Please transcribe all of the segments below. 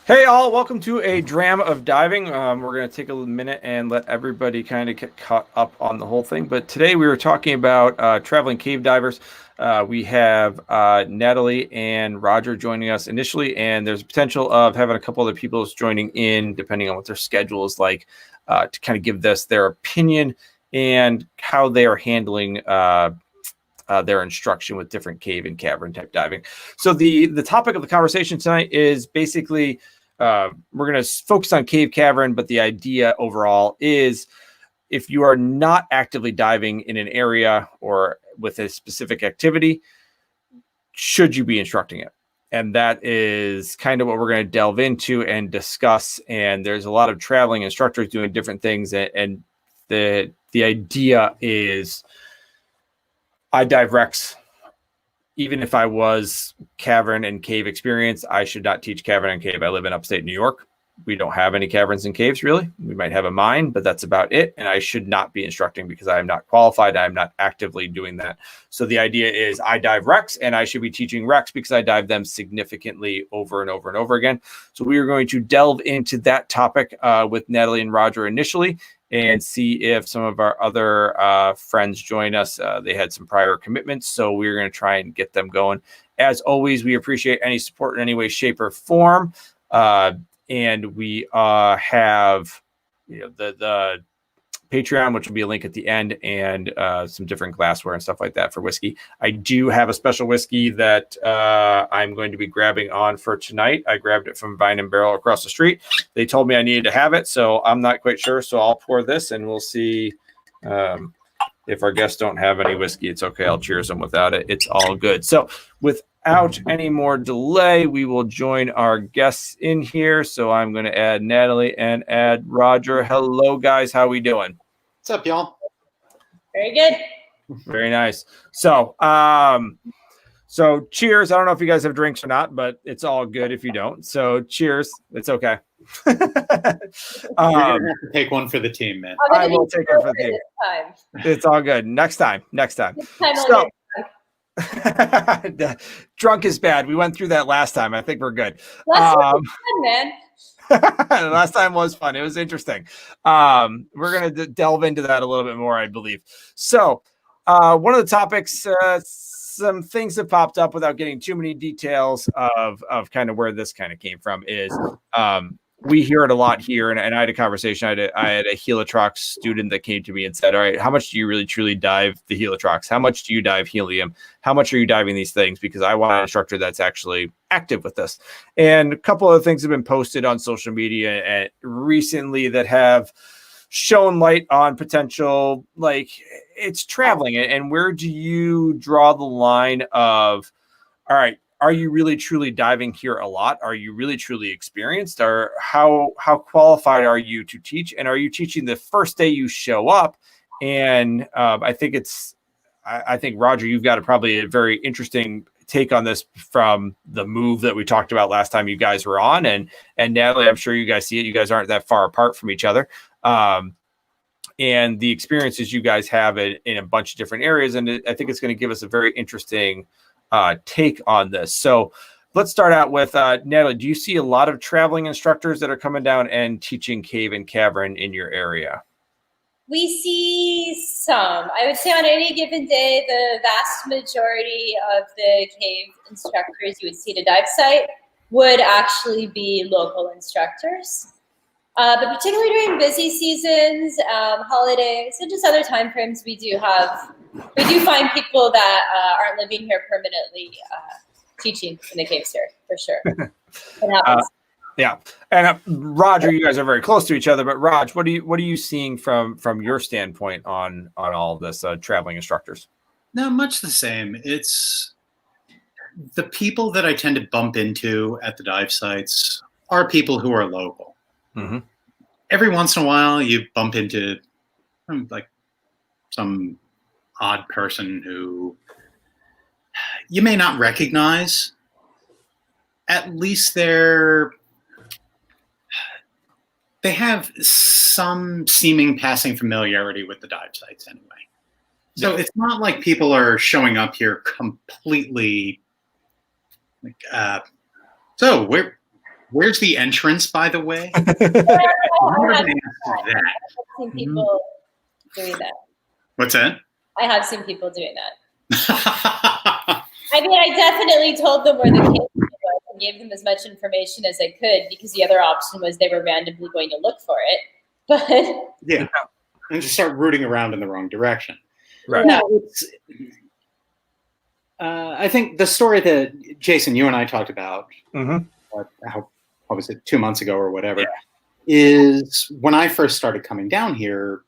Hey all, welcome to a dram of diving. We're going to take a minute and let everybody kind of get caught up on the whole thing. But today we were talking about traveling cave divers. We have Natalie and Roger joining us initially, and there's a potential of having a couple other people joining in, depending on what their schedule is like, to kind of give this their opinion and how they are handling their instruction with different cave and cavern type diving. So the topic of the conversation tonight is basically we're going to focus on cave cavern, but the idea overall is if you are not actively diving in an area or with a specific activity, should you be instructing it? And that is kind of what we're going to delve into and discuss. And there's a lot of traveling instructors doing different things, and the idea is I dive Rex. Even if I was cavern and cave experience, I should not teach cavern and cave. I live in upstate New York. We don't have any caverns and caves, really. We might have a mine, but that's about it. And I should not be instructing because I am not qualified. I am not actively doing that. So the idea is I dive Rex, and I should be teaching Rex because I dive them significantly over and over and over again. So we are going to delve into that topic with Natalie and Roger initially, and see if some of our other friends join us. They had some prior commitments, so we're going to try and get them going. As always, we appreciate any support in any way, shape, or form. And we have the Patreon, which will be a link at the end, and some different glassware and stuff like that for whiskey. I do have a special whiskey that I'm going to be grabbing on for tonight. I grabbed it from Vine and Barrel across the street. They told me I needed to have it, so I'm not quite sure. So I'll pour this, and we'll see if our guests don't have any whiskey. It's okay. I'll cheers them without it. It's all good. So without any more delay, we will join our guests in here. So I'm going to add Natalie and add Roger. Hello, guys. How we doing? What's up, y'all? Very good. Very nice. So, so cheers. I don't know if you guys have drinks or not, but it's all good if you don't. So cheers. It's okay. You're gonna have to take one for the team, man. I will take one for the team. Time. It's all good. Next time. This time So, drunk is bad. We went through that last time. I think we're good. last time was fun, man. Last time was fun. It was interesting. We're going to delve into that a little bit more, I believe. So, one of the topics, some things that popped up without getting too many details of kind of where this kind of came from is we hear it a lot here. And I had a conversation. I had a Heliotrox student that came to me and said, all right, how much do you really truly dive the Heliotrox? How much do you dive helium? How much are you diving these things? Because I want an instructor that's actually active with this. And a couple of things have been posted on social media recently that have shown light on potential, like it's traveling. And where do you draw the line of, all right, are you really truly diving here a lot? Are you really truly experienced? Or how qualified are you to teach? And are you teaching the first day you show up? And I think Roger, you've got probably a very interesting take on this from the move that we talked about last time you guys were on. And Natalie, I'm sure you guys see it. You guys aren't that far apart from each other. And the experiences you guys have in a bunch of different areas. And I think it's going to give us a very interesting take on this. So let's start out with Natalie. Do you see a lot of traveling instructors that are coming down and teaching cave and cavern in your area? We see some. I would say on any given day, the vast majority of the cave instructors you would see at a dive site would actually be local instructors. But particularly during busy seasons, holidays, and just other time frames, we do find people that aren't living here permanently teaching in the caves here, for sure. It happens. Yeah, and Roger, you guys are very close to each other. But Raj, what are you seeing from your standpoint on all of this traveling instructors? No, much the same. It's the people that I tend to bump into at the dive sites are people who are local. Mm-hmm. Every once in a while, you bump into like some odd person who you may not recognize. At least they have some seeming passing familiarity with the dive sites anyway. So yeah. It's not like people are showing up here completely like, so Where's the entrance, by the way? I've I've seen people doing that. What's that? I have seen people doing that. I mean, I definitely told them where the cave was and gave them as much information as I could, because the other option was they were randomly going to look for it. But yeah, and just start rooting around in the wrong direction. Right. No, it's. I think the story that Jason, you and I talked about, what was it, 2 months ago or whatever, is when I first started coming down here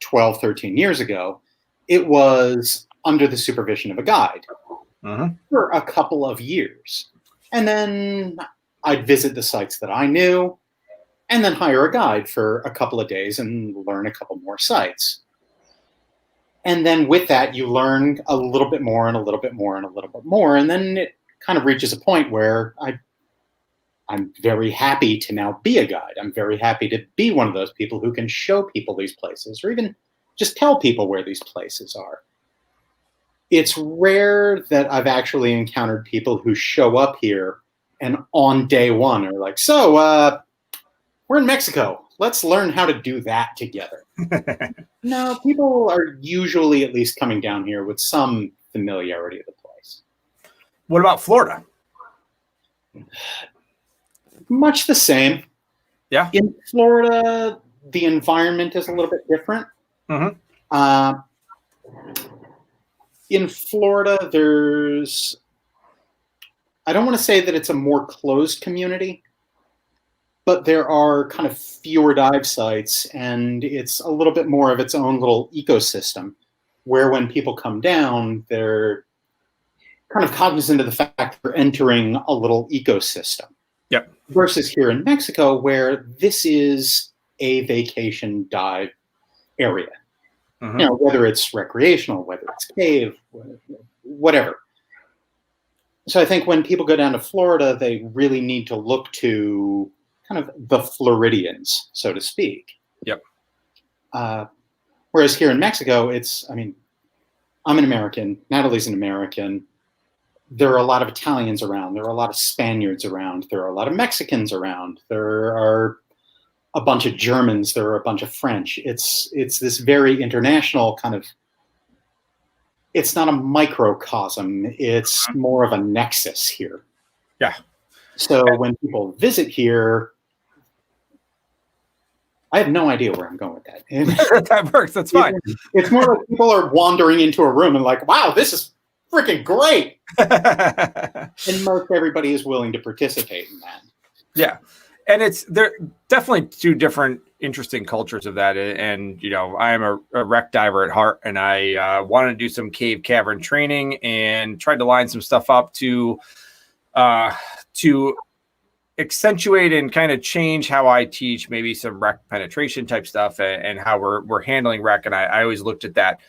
12, 13 years ago, it was under the supervision of a guide for a couple of years. And then I'd visit the sites that I knew and then hire a guide for a couple of days and learn a couple more sites. And then with that, you learn a little bit more and a little bit more and a little bit more. And then it kind of reaches a point where I'm very happy to now be a guide. I'm very happy to be one of those people who can show people these places, or even just tell people where these places are. It's rare that I've actually encountered people who show up here and on day one are like, so we're in Mexico. Let's learn how to do that together. No, people are usually at least coming down here with some familiarity of the place. What about Florida? Much the same. Yeah. In Florida, the environment is a little bit different. In Florida, I don't want to say that it's a more closed community, but there are kind of fewer dive sites, and it's a little bit more of its own little ecosystem, where when people come down, they're kind of cognizant of the fact they're entering a little ecosystem. Yep. Versus here in Mexico, where this is a vacation dive area. You know, whether it's recreational, whether it's cave, whatever. So I think when people go down to Florida, they really need to look to kind of the Floridians, so to speak. Yep. Whereas here in Mexico, I'm an American, Natalie's an American. There are a lot of Italians around. There are a lot of Spaniards around. There are a lot of Mexicans around. There are a bunch of Germans. There are a bunch of French. It's this very international kind of, it's not a microcosm. It's more of a nexus here. Yeah. So when people visit here, I have no idea where I'm going with that. That works. That's fine. It's more like people are wandering into a room and like, wow, this is freaking great. And most everybody is willing to participate in that. Yeah. And they're definitely two different interesting cultures of that. And, you know, I am a wreck diver at heart, and I wanted to do some cave cavern training and tried to line some stuff up to accentuate and kind of change how I teach maybe some wreck penetration type stuff and how we're handling wreck. And I always looked at that.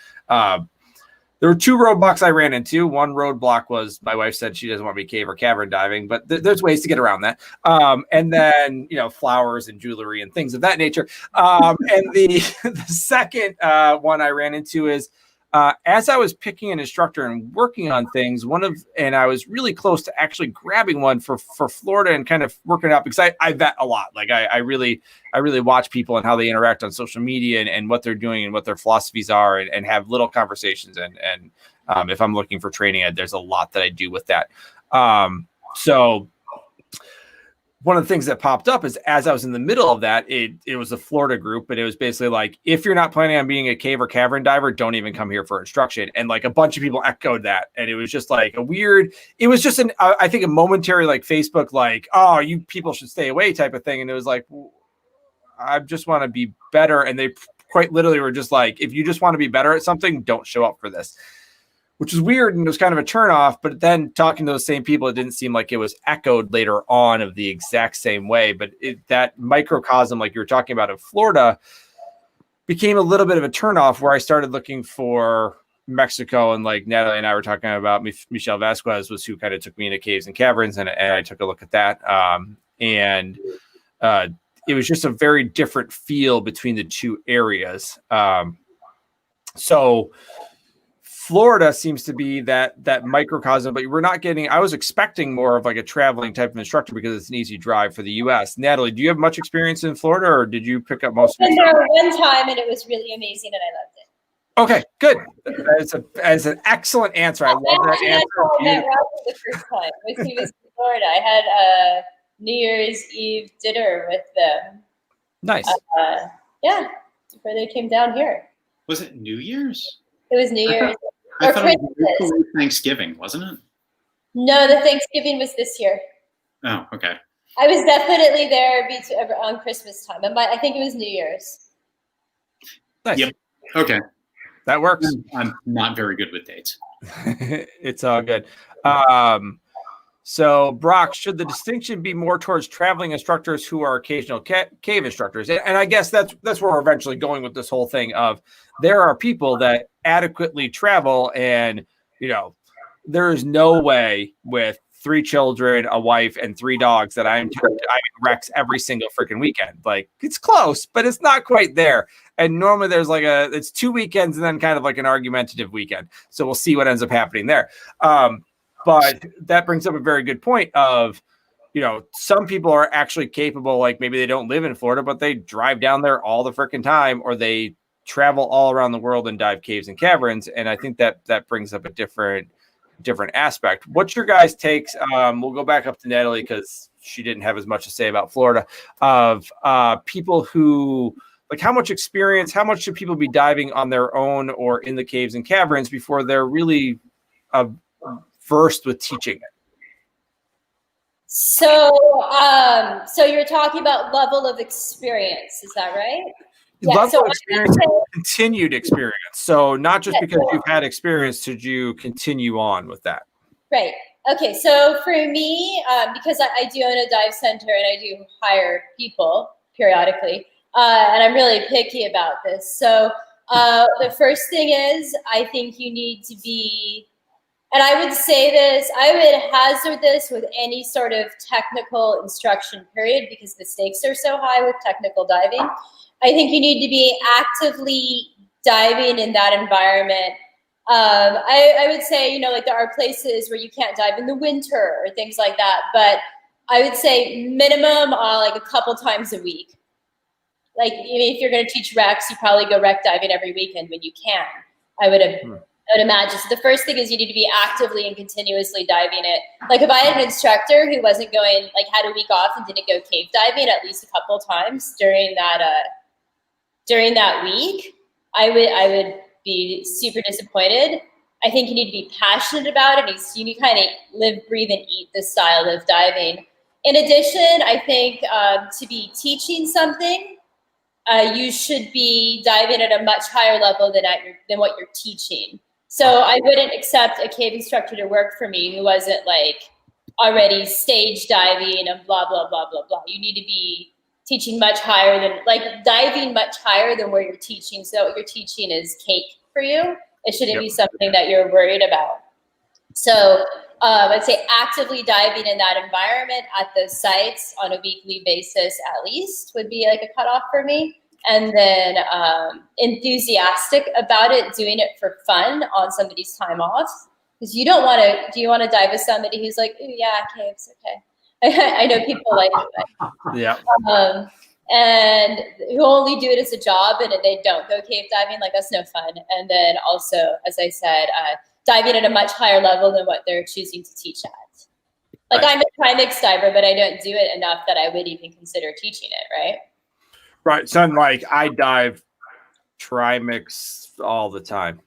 There were two roadblocks I ran into. One roadblock was my wife said she doesn't want me cave or cavern diving, but there's ways to get around that. And then, you know, flowers and jewelry and things of that nature. And the second one I ran into is as I was picking an instructor and working on things, and I was really close to actually grabbing one for Florida and kind of working it out, because I vet a lot. Like I really watch people and how they interact on social media and what they're doing and what their philosophies are, and have little conversations. And if I'm looking for training, there's a lot that I do with that. So one of the things that popped up is as I was in the middle of that, it was a Florida group, but it was basically like, if you're not planning on being a cave or cavern diver, don't even come here for instruction. And like a bunch of people echoed that. And it was just like it was just I think a momentary like Facebook, like, oh, you people should stay away type of thing. And it was like, I just want to be better. And they quite literally were just like, if you just want to be better at something, don't show up for this. Which was weird, and it was kind of a turnoff. But then talking to those same people, it didn't seem like it was echoed later on of the exact same way. But that microcosm, like you were talking about in Florida, became a little bit of a turnoff, where I started looking for Mexico. And like Natalie and I were talking about, Michelle Vasquez was who kind of took me into caves and caverns, and I took a look at that. And it was just a very different feel between the two areas. So Florida seems to be that microcosm, but we're not getting. I was expecting more of like a traveling type of instructor because it's an easy drive for the U.S. Natalie, do you have much experience in Florida, or did you pick up most? I've been there one time, and it was really amazing, and I loved it. Okay, good. As an excellent answer. I love that answer. I met Roger the first time. He was in Florida. I had a New Year's Eve dinner with them. Nice. Yeah, before they came down here. Was it New Year's? It was New Year's. I thought it was Thanksgiving, wasn't it? No, the Thanksgiving was this year. Oh, okay. I was definitely there on Christmas time. I think it was New Year's. Nice. Yep. Okay. That works. I'm not very good with dates. It's all good. So, Brock, should the distinction be more towards traveling instructors who are occasional cave instructors? And I guess that's where we're eventually going with this whole thing of there are people that adequately travel, and there is no way with 3 children, a wife, and 3 dogs that I Rex every single freaking weekend. Like, it's close, but it's not quite there. And normally there's it's 2 weekends and then kind of like an argumentative weekend. So we'll see what ends up happening there. But that brings up a very good point of, some people are actually capable, like maybe they don't live in Florida, but they drive down there all the freaking time, or they travel all around the world and dive caves and caverns. And I think that brings up a different aspect. What's your guys' takes? We'll go back up to Natalie because she didn't have as much to say about Florida, of people who, like, how much should people be diving on their own or in the caves and caverns before they're really versed with teaching it? So you're talking about level of experience, is that right? Level of experience, continued experience. So not just because you've had experience, should you continue on with that? Right. Okay. So for me, because I do own a dive center and I do hire people periodically, and I'm really picky about this. So the first thing is, I think you need to be, and I would say this, I would hazard this with any sort of technical instruction period, because the stakes are so high with technical diving. I think you need to be actively diving in that environment. I would say, like, there are places where you can't dive in the winter or things like that, but I would say minimum like a couple times a week. Like, if you're going to teach Rex, you probably go wreck diving every weekend when you can. I would imagine. So the first thing is you need to be actively and continuously diving it. Like, if I had an instructor who wasn't going, like, had a week off and didn't go cave diving at least a couple times during that week, I would be super disappointed. I think you need to be passionate about it. You need to kind of live, breathe, and eat this style of diving. In addition, I think to be teaching something, you should be diving at a much higher level than what you're teaching. So I wouldn't accept a cave instructor to work for me who wasn't, like, already stage diving and blah, blah, blah, blah, blah. You need to be teaching much higher than, like, diving much higher than where you're teaching. So what you're teaching is cake for you. It shouldn't be something that you're worried about. So I'd say actively diving in that environment at those sites on a weekly basis at least would be like a cutoff for me. And then enthusiastic about it, doing it for fun on somebody's time off. Because you don't want to, do you want to dive with somebody who's like, ooh, yeah, caves, okay. I know people like that. Yeah. And who only do it as a job and they don't go cave diving, like, that's no fun. And then also, as I said, diving at a much higher level than what they're choosing to teach at. Like, I'm a trimix diver, but I don't do it enough that I would even consider teaching it, right? Right. So, like, I dive trimix all the time.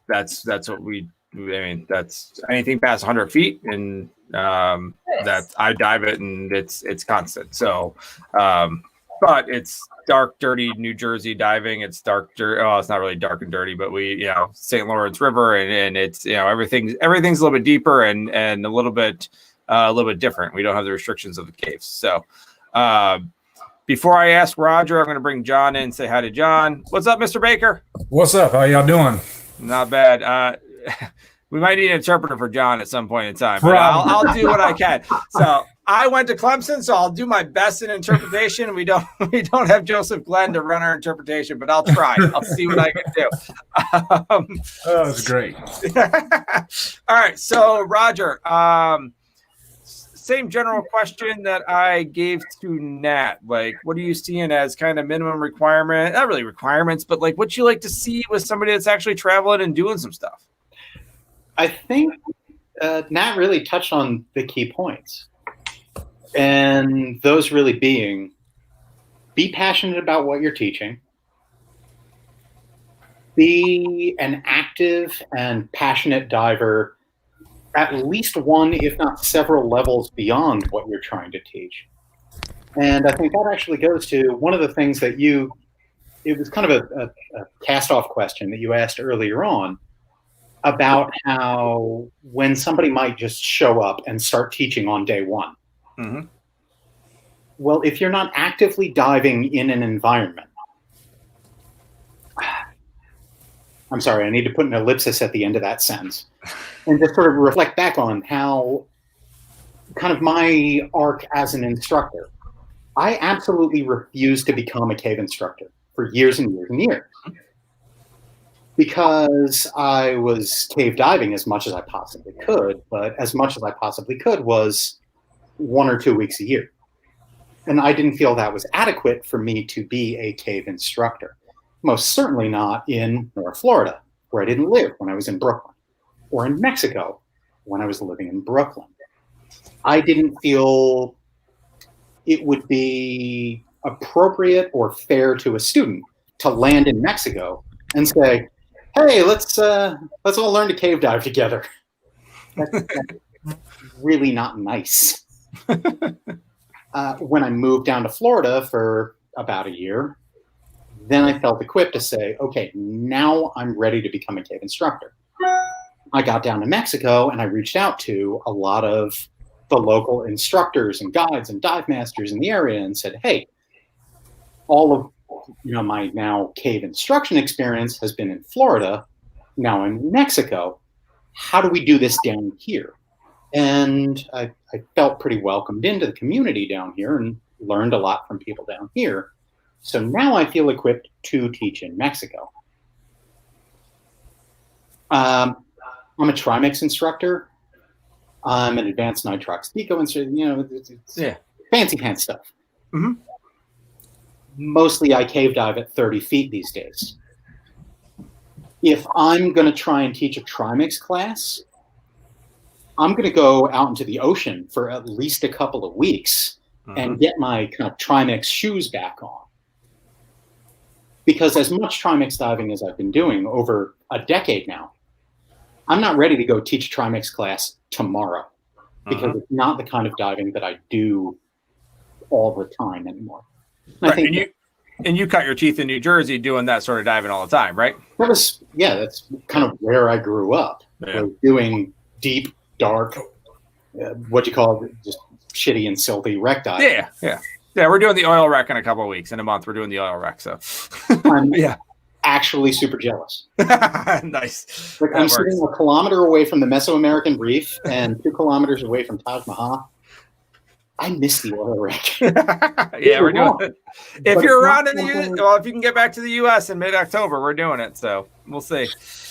That's what we, I mean, that's anything past 100 feet, and that I dive it, and it's constant. So, but it's dark, dirty New Jersey diving. It's dark, dirty. Oh, it's not really dark and dirty, but we, St. Lawrence River, and it's, everything's a little bit deeper and a little bit different. We don't have the restrictions of the caves. So, before I ask Roger, I'm going to bring John in and say hi to John. What's up, Mr. Baker? What's up? How y'all doing? Not bad. We might need an interpreter for John at some point in time, but I'll do what I can. So I went to Clemson, so I'll do my best in interpretation. We don't have Joseph Glenn to run our interpretation, but I'll try. I'll see what I can do. Oh, that's great. All right, so Roger, same general question that I gave to Nat. Like, what are you seeing as kind of minimum requirement? Not really requirements, but like what you like to see with somebody that's actually traveling and doing some stuff. I think Nat really touched on the key points. And those really being, be passionate about what you're teaching. Be an active and passionate diver at least one, if not several levels beyond what you're trying to teach. And I think that actually goes to one of the things that it was kind of a cast-off question that you asked earlier on about how when somebody might just show up and start teaching on day one. Mm-hmm. Well, if you're not actively diving in an environment, I'm sorry, I need to put an ellipsis at the end of that sentence and just sort of reflect back on how kind of my arc as an instructor. I absolutely refused to become a cave instructor for years and years and years because I was cave diving as much as I possibly could, but as much as I possibly could was 1 or 2 weeks a year. And I didn't feel that was adequate for me to be a cave instructor. Most certainly not in North Florida, where I didn't live when I was in Brooklyn, or in Mexico when I was living in Brooklyn. I didn't feel it would be appropriate or fair to a student to land in Mexico and say, hey, let's all learn to cave dive together. That's really not nice. When I moved down to Florida for about a year, then I felt equipped to say, okay, now I'm ready to become a cave instructor. I got down to Mexico and I reached out to a lot of the local instructors and guides and dive masters in the area and said, hey, all of my now cave instruction experience has been in Florida. Now I'm in Mexico. How do we do this down here? And I felt pretty welcomed into the community down here and learned a lot from people down here. So now I feel equipped to teach in Mexico. I'm a Trimix instructor. I'm an advanced nitrox deco instructor. It's fancy pants stuff. Mm-hmm. Mostly I cave dive at 30 feet these days. If I'm going to try and teach a Trimix class, I'm going to go out into the ocean for at least a couple of weeks and get my kind of Trimix shoes back on. Because as much Trimix diving as I've been doing over a decade now, I'm not ready to go teach a Trimix class tomorrow because it's not the kind of diving that I do all the time anymore. Right. And you cut your teeth in New Jersey doing that sort of diving all the time, right? That's kind of where I grew up. Yeah. Doing deep, dark, what you call it, just shitty and silty wreck diving. Yeah, we're doing the oil wreck in a couple of weeks. In a month, we're doing the oil wreck. So, I'm actually super jealous. Nice. Like I'm sitting a kilometer away from the Mesoamerican Reef and 2 kilometers away from Taj Mahal. I miss the oil wreck. Yeah, we're doing it. If you're around in the U.S., well, if you can get back to the U.S. in mid-October, we're doing it. So we'll see.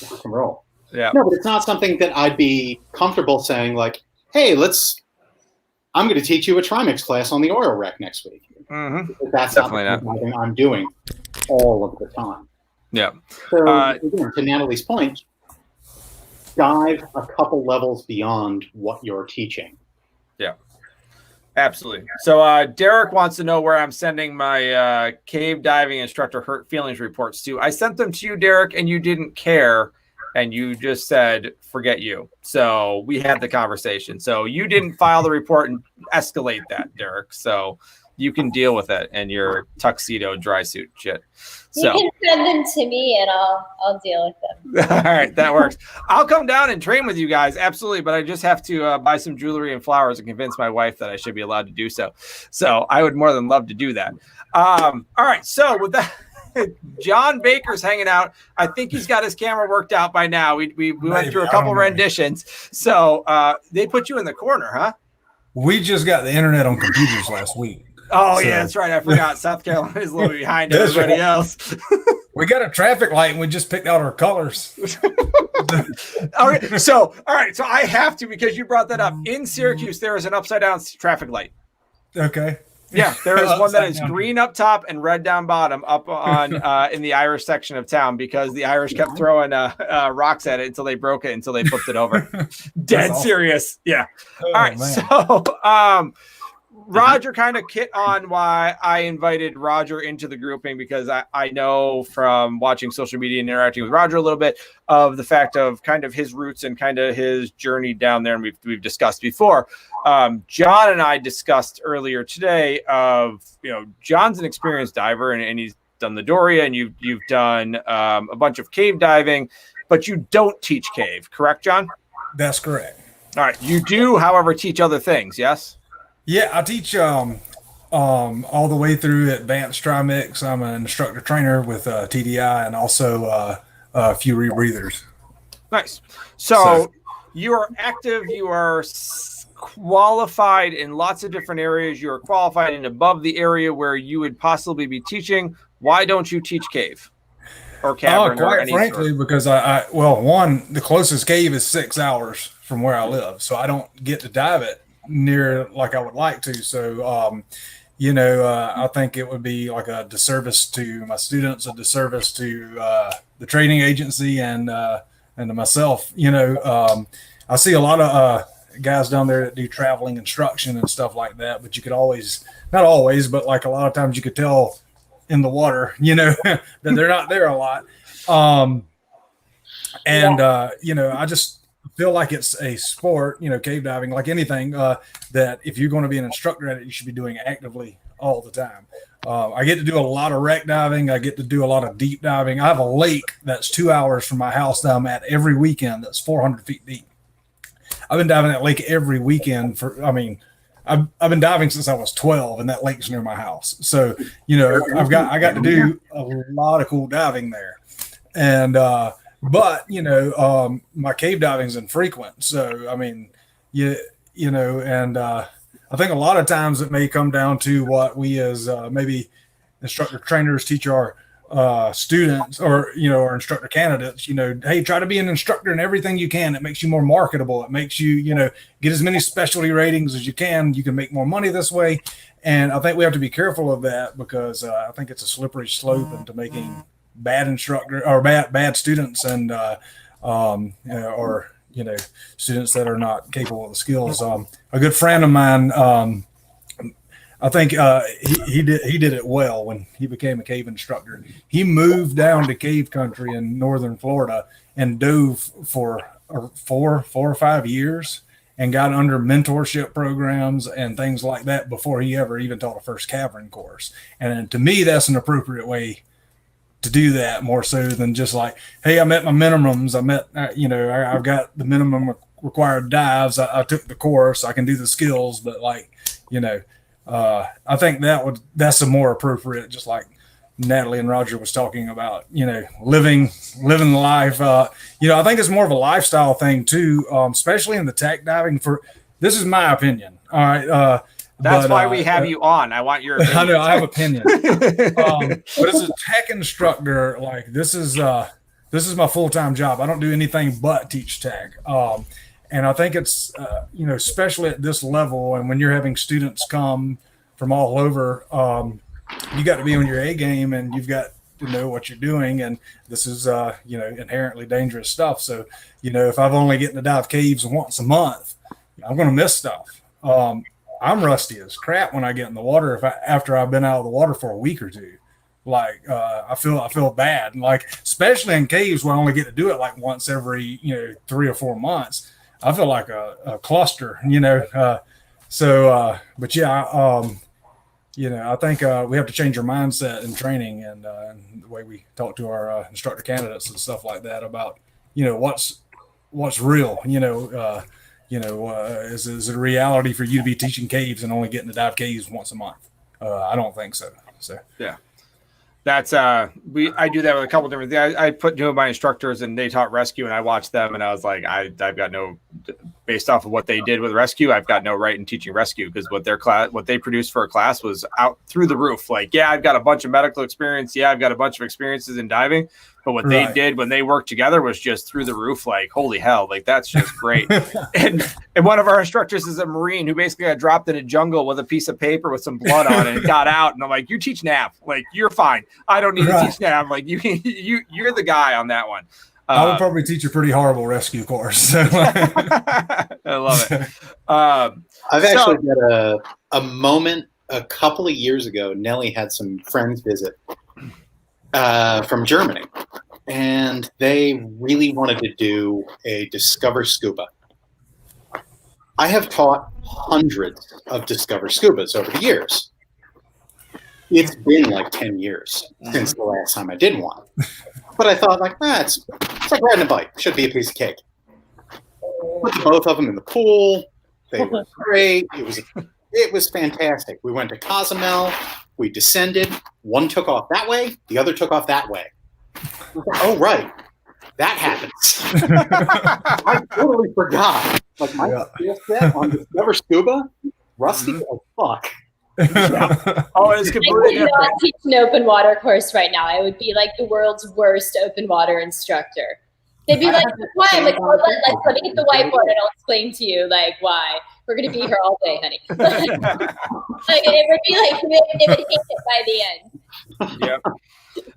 Rock and roll. Yeah. No, but it's not something that I'd be comfortable saying like, hey, I'm going to teach you a Trimix class on the oil wreck next week. Mm-hmm. That's definitely not something I'm doing all of the time. Yeah. So again, to Natalie's point, dive a couple levels beyond what you're teaching. Yeah. Absolutely. So Derek wants to know where I'm sending my cave diving instructor hurt feelings reports to. I sent them to you, Derek, and you didn't care. And you just said, forget you. So we had the conversation. So you didn't file the report and escalate that, Derek. So you can deal with it and your tuxedo dry suit shit. So you can send them to me and I'll deal with them. All right, that works. I'll come down and train with you guys. Absolutely. But I just have to buy some jewelry and flowers and convince my wife that I should be allowed to do so. So I would more than love to do that. All right. So with that, John Baker's hanging out. I think he's got his camera worked out by now. We went through a couple renditions. So they put you in the corner, huh? We just got the internet on computers last week. Oh, So- yeah, that's right. I forgot. South Carolina is a little behind That's everybody right. else. We got a traffic light and we just picked out our colors. All right. So I have to, because you brought that up. In Syracuse, there is an upside down traffic light. Okay. Yeah, there is one that Upside is down. green up top and red down bottom up on in the Irish section of town, because the Irish kept throwing rocks at it until they broke it, until they flipped it over. Dead awesome. serious. Yeah. Oh, All right. man. So Roger kind of hit on why I invited Roger into the grouping, because I know from watching social media and interacting with Roger a little bit of the fact of kind of his roots and kind of his journey down there. And we've discussed before. John and I discussed earlier today of, John's an experienced diver and he's done the Doria, and you've done a bunch of cave diving, but you don't teach cave, correct, John? That's correct. All right. You do, however, teach other things. Yes. Yeah, I teach all the way through advanced trimix. I'm an instructor trainer with TDI and also a few rebreathers. Nice. So you are active. You are qualified in lots of different areas. You are qualified in above the area where you would possibly be teaching. Why don't you teach cave or cavern? or Quite any frankly, sort? because the closest cave is 6 hours from where I live, so I don't get to dive it near like I would like to. So, I think it would be like a disservice to my students, a disservice to the training agency, and to myself. I see a lot of guys down there that do traveling instruction and stuff like that, but you could always, not always, but like a lot of times you could tell in the water, that they're not there a lot. I just feel like it's a sport, cave diving, like anything, that if you're going to be an instructor at it, you should be doing actively all the time. I get to do a lot of wreck diving. I get to do a lot of deep diving. I have a lake that's 2 hours from my house that I'm at every weekend. That's 400 feet deep. I've been diving that lake every weekend I've been diving since I was 12, and that lake's near my house. So, I got to do a lot of cool diving there. And, my cave diving is infrequent. So, I mean, I think a lot of times it may come down to what we as maybe instructor trainers teach our students or, our instructor candidates, hey, try to be an instructor in everything you can. It makes you more marketable. It makes you, get as many specialty ratings as you can. You can make more money this way. And I think we have to be careful of that, because I think it's a slippery slope into making bad instructor or bad students and students that are not capable of the skills. A good friend of mine, I think he did it well when he became a cave instructor. He moved down to cave country in northern Florida and dove for 4 or 5 years and got under mentorship programs and things like that before he ever even taught a first cavern course. And to me, that's an appropriate way to do that, more so than just like, hey, I met my minimums. I've got the minimum required dives. I took the course. I can do the skills, but I think that's a more appropriate, just like Natalie and Roger was talking about, living the life. I think it's more of a lifestyle thing too, especially in the tech diving. This is my opinion. All right. That's why we have you on. I want your opinion. I know I have opinion. But as a tech instructor, like this is my full-time job. I don't do anything but teach tech. And I think it's, especially at this level, and when you're having students come from all over, you got to be on your A game, and you've got to know what you're doing. And this is, inherently dangerous stuff. So, if I've only getting to dive caves once a month, I'm going to miss stuff. I'm rusty as crap when I get in the water. After I've been out of the water for a week or two, like I feel bad. Like, especially in caves where I only get to do it like once every 3 or 4 months. I feel like a cluster, but yeah, I think we have to change our mindset in training and the way we talk to our instructor candidates and stuff like that about, what's real, is it a reality for you to be teaching caves and only getting to dive caves once a month? I don't think so. So, yeah. That's I do that with a couple different things. I put two of my instructors and they taught rescue, and I watched them and I was like, I've got no based off of what they did with rescue, I've got no right in teaching rescue, because what they produced for a class was out through the roof. Like, yeah, I've got a bunch of medical experience. Yeah, I've got a bunch of experiences in diving, but what they did when they worked together was just through the roof. Like, holy hell, like that's just great. and one of our instructors is a Marine who basically got dropped in a jungle with a piece of paper with some blood on it and got out. And I'm like, you teach nav, like you're fine. I don't need to teach nav. Like you're the guy on that one. I would probably teach a pretty horrible rescue course. So. I love it. I've actually got a moment a couple of years ago. Nellie had some friends visit from Germany, and they really wanted to do a Discover Scuba. I have taught hundreds of Discover Scubas over the years. It's been like 10 years since the last time I did one. But I thought, like, it's like riding a bike. Should be a piece of cake. Put both of them in the pool. They were great. It was fantastic. We went to Cozumel. We descended. One took off that way. The other took off that way. Oh, right. That happens. I totally forgot. Like, my skill set on Discover Scuba, rusty as fuck. Oh, it's completely different. I could not teach an open water course right now. I would be like the world's worst open water instructor. They'd be like, why? I'm like, let me get the whiteboard and I'll explain to you, like, why. We're going to be here all day, honey. Like, it would be like, they would hate it by the end. Yep.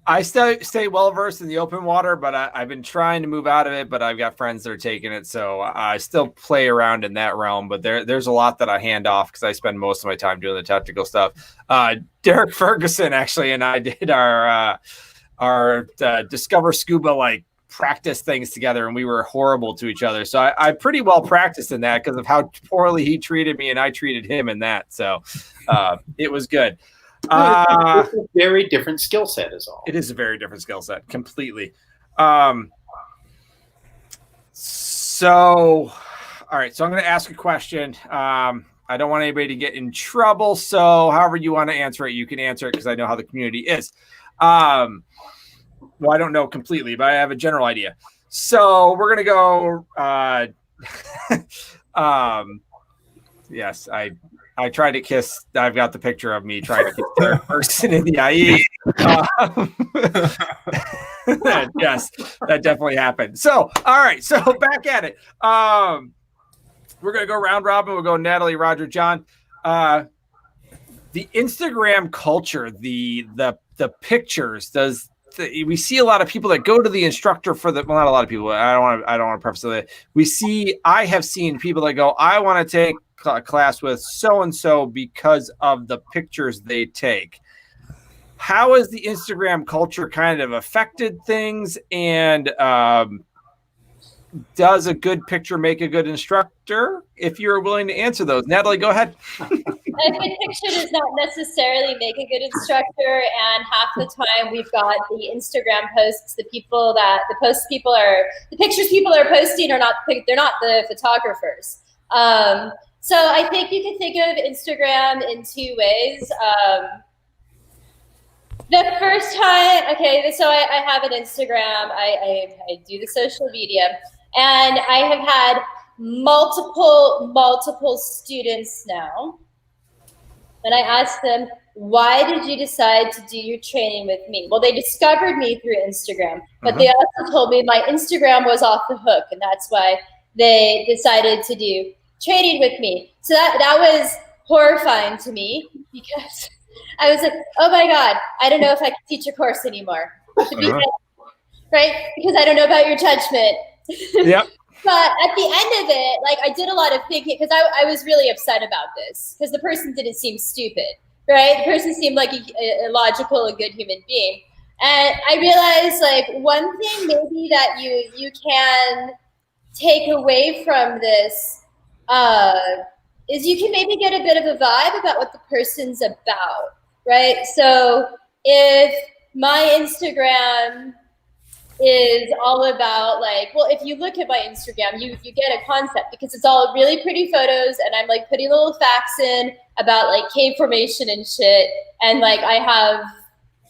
I stay well versed in the open water, but I've been trying to move out of it, but I've got friends that are taking it. So I still play around in that realm, but there's a lot that I hand off because I spend most of my time doing the technical stuff. Derek Ferguson actually and I did our Discover Scuba like practice things together, and we were horrible to each other. So I pretty well practiced in that because of how poorly he treated me and I treated him in that. So it was good. It's a very different skill set is all. It is a very different skill set, completely. So, all right. So I'm going to ask a question. I don't want anybody to get in trouble. So however you want to answer it, you can answer it because I know how the community is. Well, I don't know completely, but I have a general idea. So we're going to go. Yes, I tried to kiss. I've got the picture of me trying to kiss the person in the IE. Yes, that definitely happened. So, all right. So back at it. We're going to go round robin. We'll go Natalie, Roger, John. The Instagram culture, the pictures, we see a lot of people that go to the instructor for well, not a lot of people. I don't want to preface that. I have seen people that go, I want to take a class with so-and-so because of the pictures they take. How has the Instagram culture kind of affected things? And does a good picture make a good instructor? If you're willing to answer those. Natalie, go ahead. A good picture does not necessarily make a good instructor, and half the time we've got the Instagram posts, the pictures people are posting are not, they're not the photographers. So I think you can think of Instagram in two ways. The first time, so I have an Instagram, I do the social media, and I have had multiple students now. And I asked them, why did you decide to do your training with me? Well, they discovered me through Instagram, but they also told me my Instagram was off the hook, and that's why they decided to do training with me. So that was horrifying to me because I was like, oh my God, I don't know if I can teach a course anymore. Right? Because I don't know about your judgment. Yep. But at the end of it, like I did a lot of thinking because I was really upset about this because the person didn't seem stupid, right? The person seemed like a logical, a good human being. And I realized like one thing maybe that you can take away from this is you can maybe get a bit of a vibe about what the person's about, right? So if my Instagram is all about like, well, if you look at my Instagram, you get a concept because it's all really pretty photos and I'm like putting little facts in about like cave formation and shit. And like I have,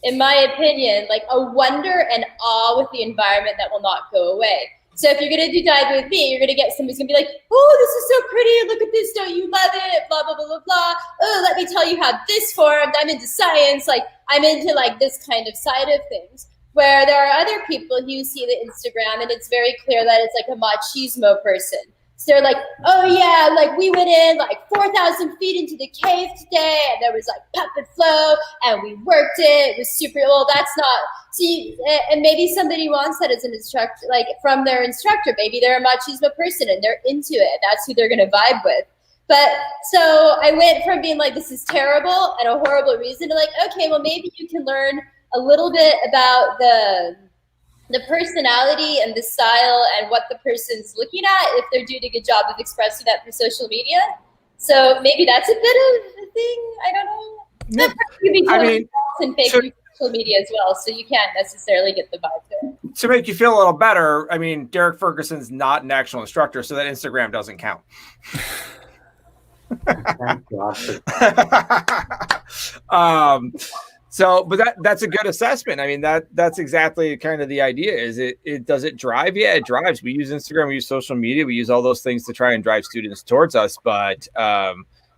in my opinion, like a wonder and awe with the environment that will not go away. So if you're gonna do dive with me, you're gonna get somebody who's gonna be like, oh, this is so pretty, look at this, don't you love it? Blah, blah, blah, blah, blah. Oh, let me tell you how this formed. I'm into science, like I'm into like this kind of side of things. Where there are other people who see the Instagram and it's very clear that it's like a machismo person. So they're like, oh yeah, like we went in like 4,000 feet into the cave today and there was like puppet flow and we worked it. It was super, well, that's not, see, and maybe somebody wants that as an instructor, like from their instructor, maybe they're a machismo person and they're into it. That's who they're going to vibe with. But so I went from being like, this is terrible and a horrible reason to like, okay, well, maybe you can learn a little bit about the personality and the style and what the person's looking at if they're doing a good job of expressing that through social media. So maybe that's a bit of a thing. I don't know. Yeah. That person can be I totally mean, false and fake through social media as well, so you can't necessarily get the vibe there. To make you feel a little better, I mean, Derek Ferguson's not an actual instructor, so that Instagram doesn't count. Thank God. So, but that's a good assessment. I mean, that's exactly kind of the idea. Is it does it drive? Yeah, it drives. We use Instagram, we use social media, we use all those things to try and drive students towards us. But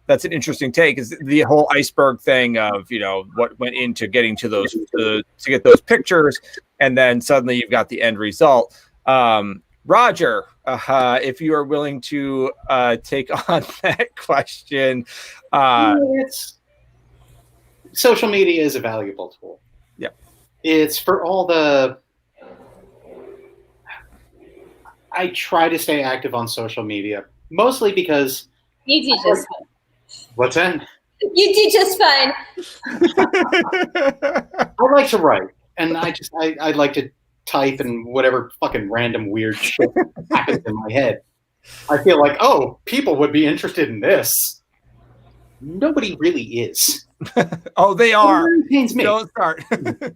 that's an interesting take. Is the whole iceberg thing of, you know, what went into getting to those to get those pictures, and then suddenly you've got the end result. Roger, if you are willing to take on that question, social media is a valuable tool. Yeah. It's for all the, I try to stay active on social media, mostly because You do just fine. What's that? You do just fine. I like to write, and I like to type and whatever fucking random weird shit happens in my head. I feel like, oh, people would be interested in this. Nobody really is. Oh, they are. It pains me. Don't start. But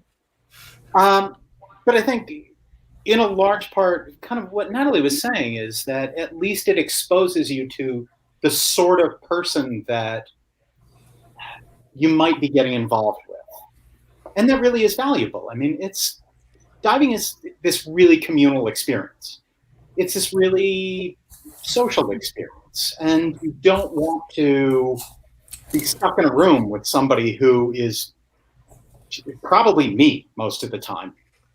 I think in a large part, kind of what Natalie was saying is that at least it exposes you to the sort of person that you might be getting involved with. And that really is valuable. I mean, diving is this really communal experience. It's this really social experience. And you don't want to be stuck in a room with somebody who is probably me most of the time,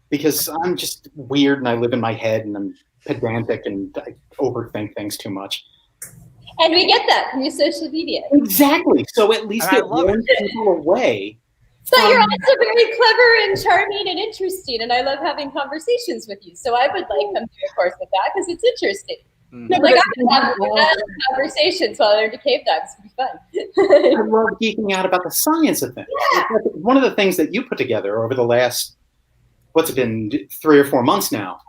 because I'm just weird and I live in my head and I'm pedantic and I overthink things too much. And we get that from your social media. Exactly. So at least it warns people away. But you're also very clever and charming and interesting, and I love having conversations with you. So I would like come to a course with that because it's interesting. No, like I would have conversations while they're into cave dives. It'd be fun. I love geeking out about the science of things. Yeah. One of the things that you put together over the last, what's it been, 3 or 4 months now,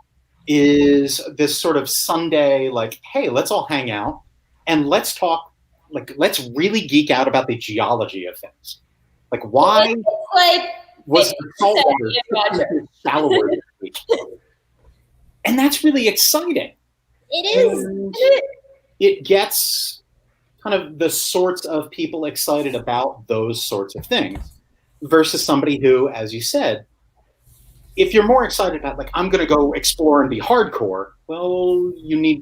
is this sort of Sunday, like, hey, let's all hang out and let's talk, like, let's really geek out about the geology of things. Like, why was the saltwater shallower this week? And that's really exciting. It is. And it gets kind of the sorts of people excited about those sorts of things versus somebody who, as you said, if you're more excited about, like, I'm going to go explore and be hardcore, well, you need,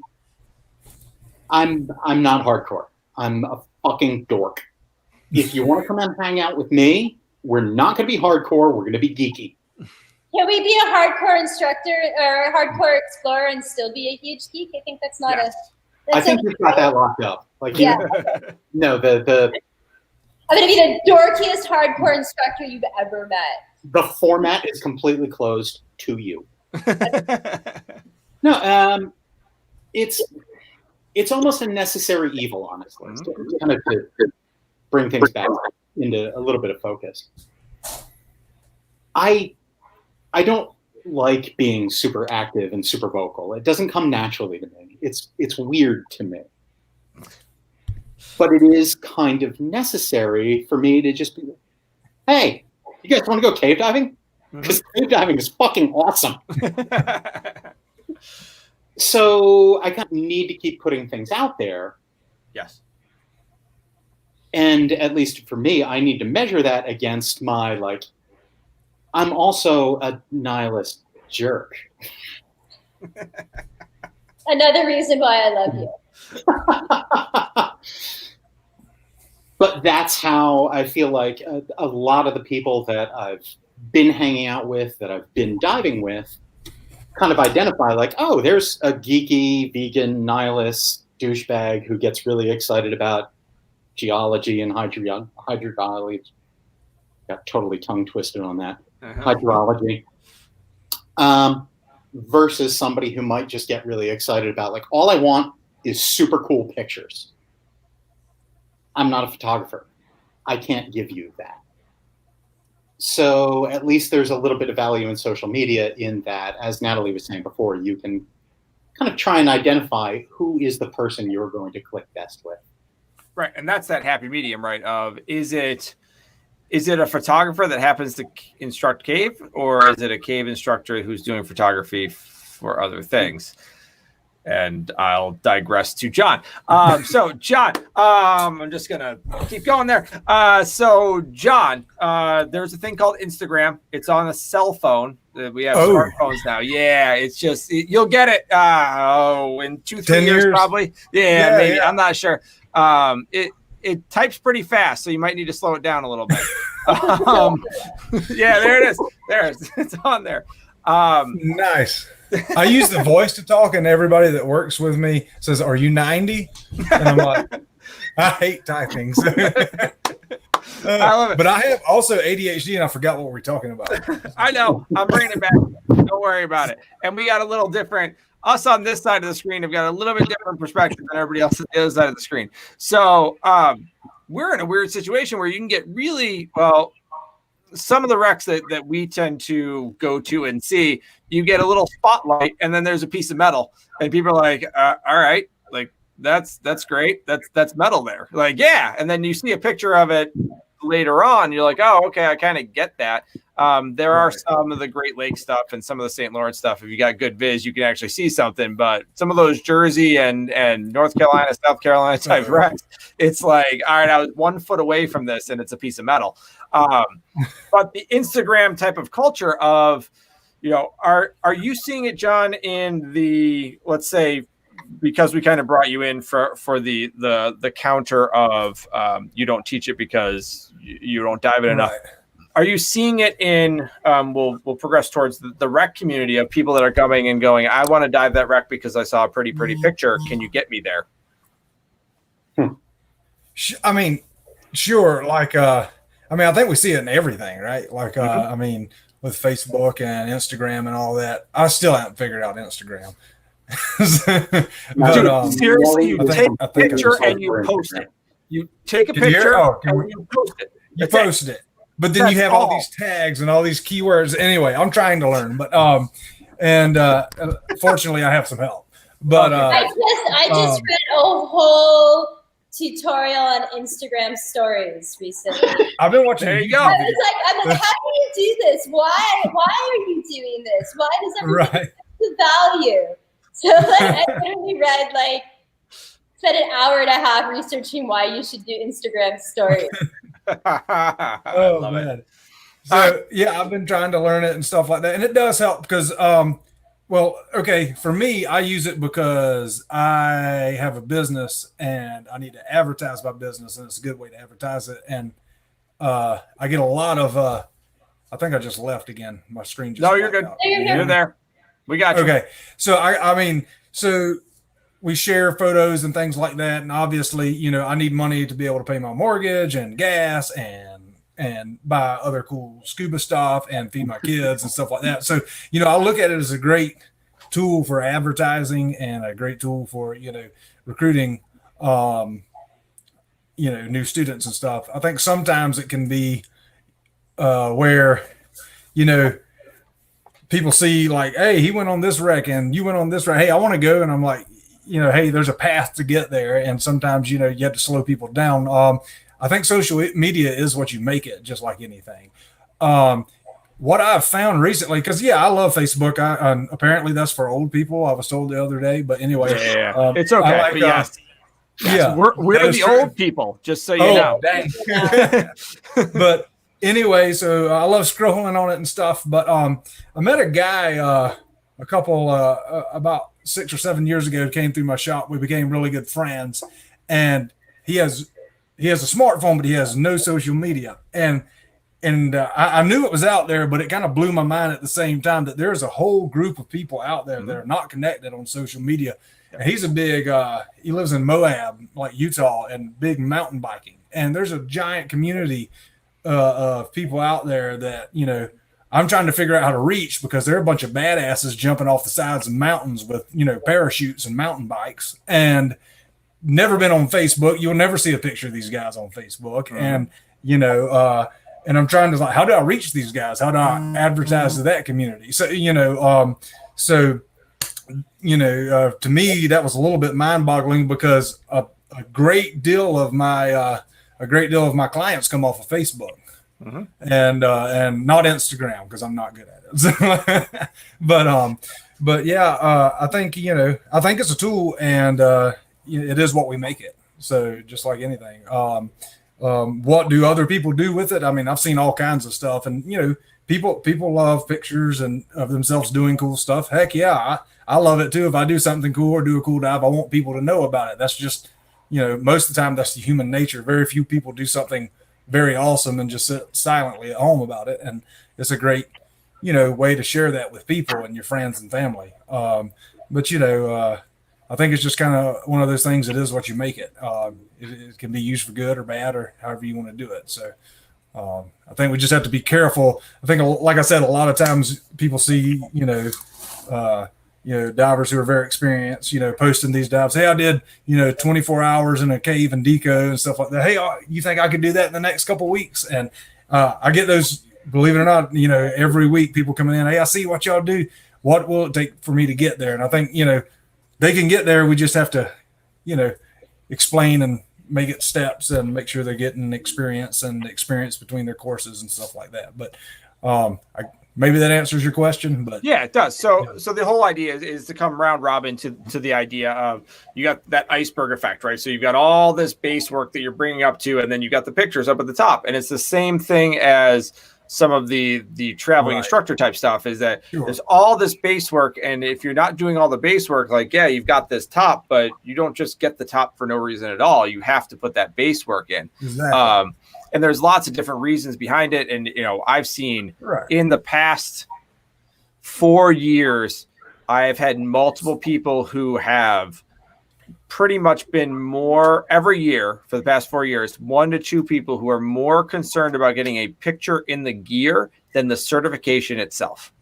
I'm not hardcore. I'm a fucking dork. If you want to come and hang out with me, we're not going to be hardcore. We're going to be geeky. Can we be a hardcore instructor or a hardcore explorer and still be a huge geek? I think that's not I think you've got that locked up. Like, yeah. No, I'm going to be the dorkiest hardcore instructor you've ever met. The format is completely closed to you. No, it's almost a necessary evil, honestly. It's kind of to bring things back into a little bit of focus. I don't like being super active and super vocal. It doesn't come naturally to me. It's weird to me. But it is kind of necessary for me to just be, hey, you guys want to go cave diving? Because cave diving is fucking awesome. So I kind of need to keep putting things out there. Yes. And at least for me, I need to measure that against my, like, I'm also a nihilist jerk. Another reason why I love you. But that's how I feel like a lot of the people that I've been hanging out with, that I've been diving with, kind of identify like, oh, there's a geeky, vegan, nihilist douchebag who gets really excited about geology and hydrology. Got totally tongue twisted on that. Hydrology. Versus somebody who might just get really excited about, like, all I want is super cool pictures. I'm not a photographer. I can't give you that. So at least there's a little bit of value in social media in that, as Natalie was saying before, you can kind of try and identify who is the person you're going to click best with. Right. And that's that happy medium, right? Of is it a photographer that happens to instruct cave, or is it a cave instructor who's doing photography for other things? And I'll digress to John. So John, I'm just gonna keep going there. So John, there's a thing called Instagram. It's on a cell phone. We have smartphones now. Yeah, it's just you'll get it. In 2-3 years probably. Yeah, maybe. Yeah. I'm not sure. It types pretty fast, so you might need to slow it down a little bit. Yeah, there it is. It's on there. Nice. I use the voice to talk, and everybody that works with me says, "Are you 90?" And I'm like, I hate typing. So. I love it. But I have also ADHD, and I forgot what we're talking about. I know. I'm bringing it back. Don't worry about it. And we got a little different. Us on this side of the screen have got a little bit different perspective than everybody else on the other side of the screen. So we're in a weird situation where you can get really well. Some of the wrecks that we tend to go to and see, you get a little spotlight, and then there's a piece of metal, and people are like, all right, like that's great. That's metal there. Like, yeah. And then you see a picture of it later on. You're like, oh, okay, I kind of get that. There are some of the Great Lakes stuff and some of the St. Lawrence stuff. If you got good viz, you can actually see something. But some of those Jersey and North Carolina, South Carolina type wrecks, it's like, all right, I was 1 foot away from this, and it's a piece of metal. But the Instagram type of culture of, are you seeing it, John, in the, let's say, because we kind of brought you in for the counter of you don't teach it because you don't dive it enough. Right. Are you seeing it in, we'll progress towards the rec community of people that are coming and going, I want to dive that wreck because I saw a pretty picture. Can you get me there? I mean, sure. Like, I think we see it in everything, right? Like, with Facebook and Instagram and all that. I still haven't figured out Instagram. But, seriously, you take a picture and you post it. You take a picture and you post it. You post it. But then you have all these tags and all these keywords. Anyway, I'm trying to learn, but fortunately, I have some help. But I just read a whole tutorial on Instagram stories recently. I've been watching. There you go. I'm like, how do you do this? Why are you doing this? Why does everyone get the value? So I literally read spent an hour and a half researching why you should do Instagram stories. Oh man. So yeah, I've been trying to learn it and stuff like that. And it does help because for me, I use it because I have a business and I need to advertise my business, and it's a good way to advertise it. And I get a lot of I think I just left again. My screen just you're good. Out. You're there. We got you. Okay. So so we share photos and things like that. And obviously, I need money to be able to pay my mortgage and gas and buy other cool scuba stuff and feed my kids and stuff like that. So, I look at it as a great tool for advertising and a great tool for, recruiting, new students and stuff. I think sometimes it can be where, people see like, hey, he went on this wreck and you went on this wreck. Hey, I want to go. And I'm like, hey, there's a path to get there. And sometimes, you have to slow people down. I think social media is what you make it, just like anything. What I've found recently, because, I love Facebook. Apparently that's for old people. I was told the other day. But anyway. Yeah. It's okay. But yes. Yeah. We're the old people, just so you know. Dang. But anyway, so I love scrolling on it and stuff. But I met a guy about 6 or 7 years ago came through my shop. We became really good friends, and he has a smartphone, but he has no social media. And I knew it was out there, but it kind of blew my mind at the same time that there's a whole group of people out there that are not connected on social media. And he's a big, he lives in Moab, like Utah, and big mountain biking. And there's a giant community of people out there that, you know, I'm trying to figure out how to reach, because they're a bunch of badasses jumping off the sides of mountains with, you know, parachutes and mountain bikes, and never been on Facebook. You'll never see a picture of these guys on Facebook. And, you know, and I'm trying to, like, how do I reach these guys? How do I advertise to that community? So, you know, to me, that was a little bit mind-boggling, because a great deal of my clients come off of Facebook, and not Instagram, because I'm not good at it. So, but yeah, I think, you know, I think it's a tool, and it is what we make it. So just like anything. What do other people do with it? I mean, I've seen all kinds of stuff, and, you know, people love pictures and of themselves doing cool stuff. Heck yeah, I love it too. If I do something cool or do a cool dive, I want people to know about it. That's just, you know, most of the time that's the human nature. Very few people do something very awesome and just sit silently at home about it. And it's a great, you know, way to share that with people and your friends and family. But, you know, I think it's just kind of one of those things. It is what you make it. It can be used for good or bad, or however you want to do it. So I think we just have to be careful. I think, like I said, a lot of times people see, you know, divers who are very experienced, you know, posting these dives. Hey, I did, you know, 24 hours in a cave in Deco and stuff like that. Hey, you think I could do that in the next couple of weeks? And I get those, believe it or not, you know, every week people coming in. Hey, I see what y'all do. What will it take for me to get there? And I think, you know, they can get there. We just have to, you know, explain and make it steps and make sure they're getting experience between their courses and stuff like that. But maybe that answers your question. But yeah, it does. So the whole idea is to come round robin to the idea of, you got that iceberg effect, right? So you've got all this base work that you're bringing up to, and then you got the pictures up at the top. And it's the same thing as some of the traveling instructor type stuff, is that there's all this base work. And if you're not doing all the base work, like, yeah, you've got this top, but you don't just get the top for no reason at all. You have to put that base work in. Exactly. And there's lots of different reasons behind it. And, you know, I've seen in the past 4 years, I've had multiple people who have pretty much been more every year for the past 4 years, 1 to 2 people who are more concerned about getting a picture in the gear than the certification itself.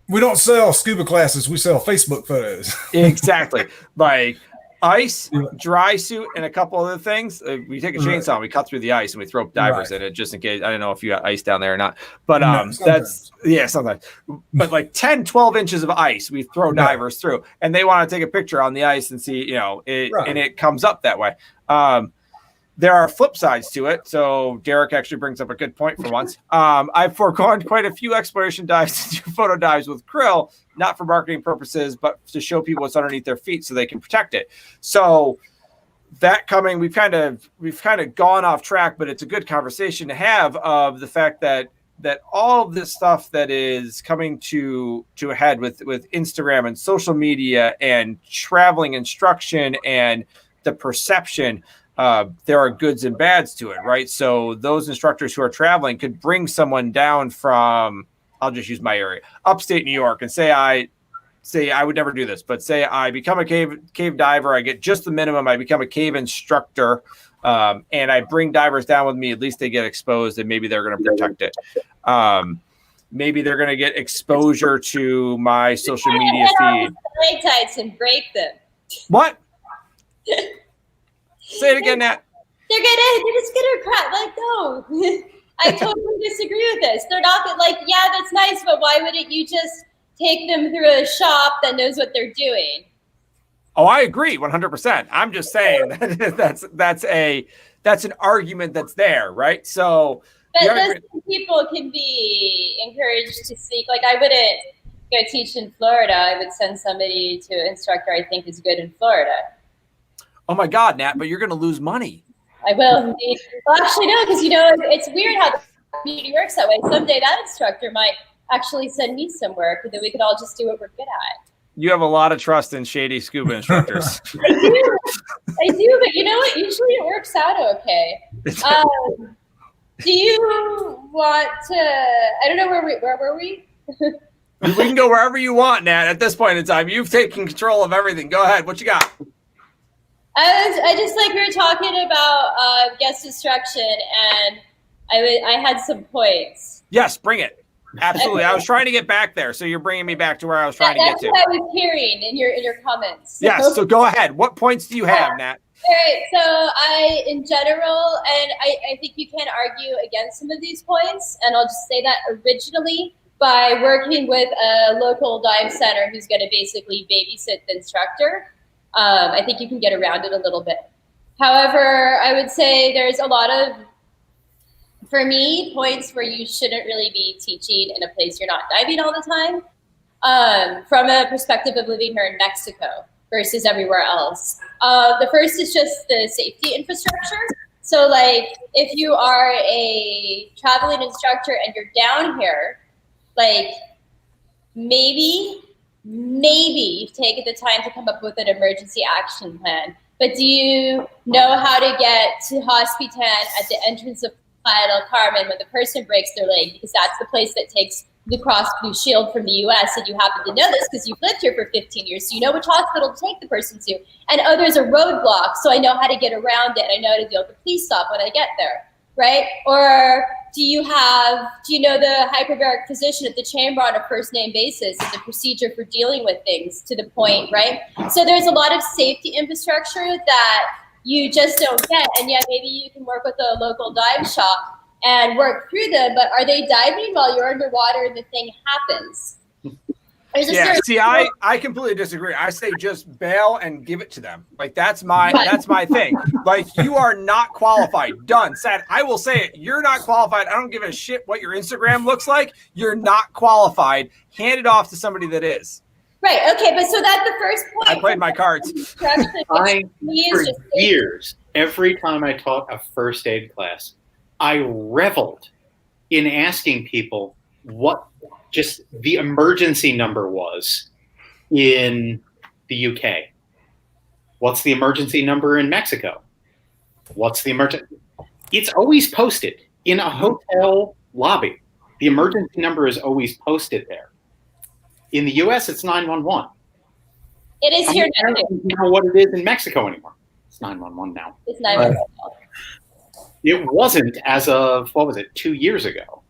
We don't sell scuba classes. We sell Facebook photos. Exactly. Like ice, dry suit, and a couple other things. We take a chainsaw and we cut through the ice and we throw divers in it just in case. I don't know if you got ice down there or not, but sometimes. But like 10, 12 inches of ice, we throw divers through, and they want to take a picture on the ice and see, you know, it, and it comes up that way. There are flip sides to it. So Derek actually brings up a good point for once. I've foregone quite a few exploration dives to do photo dives with krill, not for marketing purposes, but to show people what's underneath their feet so they can protect it. So that coming, we've kind of gone off track, but it's a good conversation to have, of the fact that all of this stuff that is coming to a head with Instagram and social media and traveling instruction and the perception, there are goods and bads to it, right? So those instructors who are traveling could bring someone down from, I'll just use my area, upstate New York, and say I would never do this, but say I become a cave diver, I get just the minimum, I become a cave instructor, and I bring divers down with me. At least they get exposed, and maybe they're going to protect it. Maybe they're going to get exposure to my social media feed. Leg tights and break them. What? Say it again, Nat. They're just gonna cry. Like, no, I totally disagree with this. They're not like, yeah, that's nice, but why wouldn't you just take them through a shop that knows what they're doing? Oh, I agree 100%. I'm just saying that's an argument that's there, right? So, but those people can be encouraged to seek. Like, I wouldn't go teach in Florida. I would send somebody to an instructor I think is good in Florida. Oh my God, Nat, but you're going to lose money. I will indeed. Well, actually, no, because, you know, it's weird how the community works that way. Someday that instructor might actually send me some work, and then we could all just do what we're good at. You have a lot of trust in shady scuba instructors. I do, but you know what? Usually it works out okay. Do you want to? I don't know where were we? We can go wherever you want, Nat. At this point in time, you've taken control of everything. Go ahead. What you got? I just like we were talking about guest instruction, and I had some points. Yes, bring it. Absolutely. Okay. I was trying to get back there, so you're bringing me back to where I was trying to get to. That's what I was hearing in your comments. Yes. So go ahead. What points do you have, Nat? All right. So in general, and I think you can argue against some of these points, and I'll just say that originally by working with a local dive center who's going to basically babysit the instructor, I think you can get around it a little bit. However, I would say there's a lot of, for me, points where you shouldn't really be teaching in a place you're not diving all the time, from a perspective of living here in Mexico versus everywhere else. The first is just the safety infrastructure. So like if you are a traveling instructor and you're down here, like maybe you've taken the time to come up with an emergency action plan, but do you know how to get to Hospitan at the entrance of Playa del Carmen when the person breaks their leg, because that's the place that takes Blue Cross Blue Shield from the US, and you happen to know this because you've lived here for 15 years, so you know which hospital to take the person to. And oh, there's a roadblock, so I know how to get around it, and I know how to deal with the police stop when I get there, right? Or do you know the hyperbaric physician at the chamber on a first name basis and the procedure for dealing with things to the point, right? So there's a lot of safety infrastructure that you just don't get, and yet maybe you can work with a local dive shop and work through them, but are they diving while you're underwater and the thing happens? Yeah, see, I completely disagree. I say just bail and give it to them. Like that's my thing. Like you are not qualified. Done. Said. I will say it. You're not qualified. I don't give a shit what your Instagram looks like. You're not qualified. Hand it off to somebody that is. Right. Okay. But so that's the first point. I played my cards. For years, every time I taught a first aid class, I reveled in asking people what just the emergency number was in the UK. What's the emergency number in Mexico? What's the emergency? It's always posted in a hotel lobby. The emergency number is always posted there. In the US, it's 911. It is here now. I don't know what it is in Mexico anymore. It's 911 now. It's 911. It wasn't as of, 2 years ago.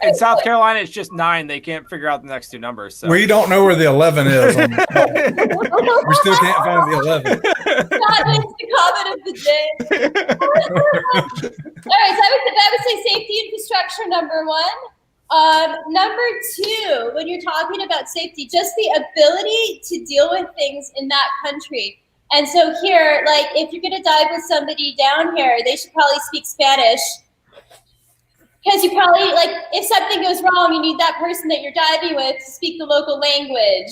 In South Carolina, it's just 9. They can't figure out the next two numbers. So. We don't know where the 11 is. We still can't find the 11. That is the comment of the day. All right, so I would say safety infrastructure, number one. Number two, when you're talking about safety, just the ability to deal with things in that country. And so here, like if you're going to dive with somebody down here, they should probably speak Spanish. Because you probably, like, if something goes wrong, you need that person that you're diving with to speak the local language,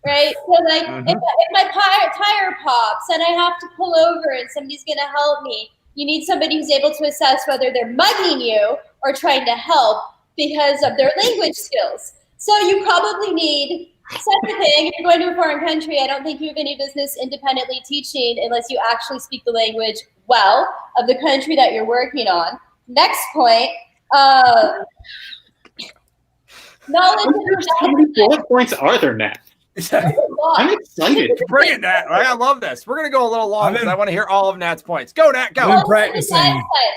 right? So, like, if my tire pops and I have to pull over and somebody's going to help me, you need somebody who's able to assess whether they're mugging you or trying to help because of their language skills. So you probably need such a thing. If you're going to a foreign country, I don't think you have any business independently teaching unless you actually speak the language well of the country that you're working on. Next point. Knowledge. How many bullet points are there, Nat? I'm excited. Bring it, Nat. I love this. We're going to go a little long because I want to hear all of Nat's points. Go, Nat, go. I'm practicing. Okay,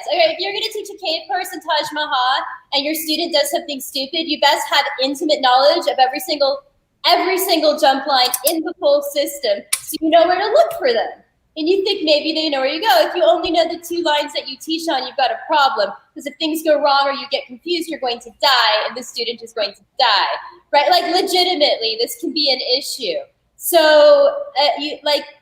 if you're going to teach a cave course in Taj Mahal and your student does something stupid, you best have intimate knowledge of every single jump line in the full system so you know where to look for them. And you think maybe they know where you go. If you only know the 2 lines that you teach on, you've got a problem. Because if things go wrong or you get confused, you're going to die, and the student is going to die, right? Like legitimately, this can be an issue. So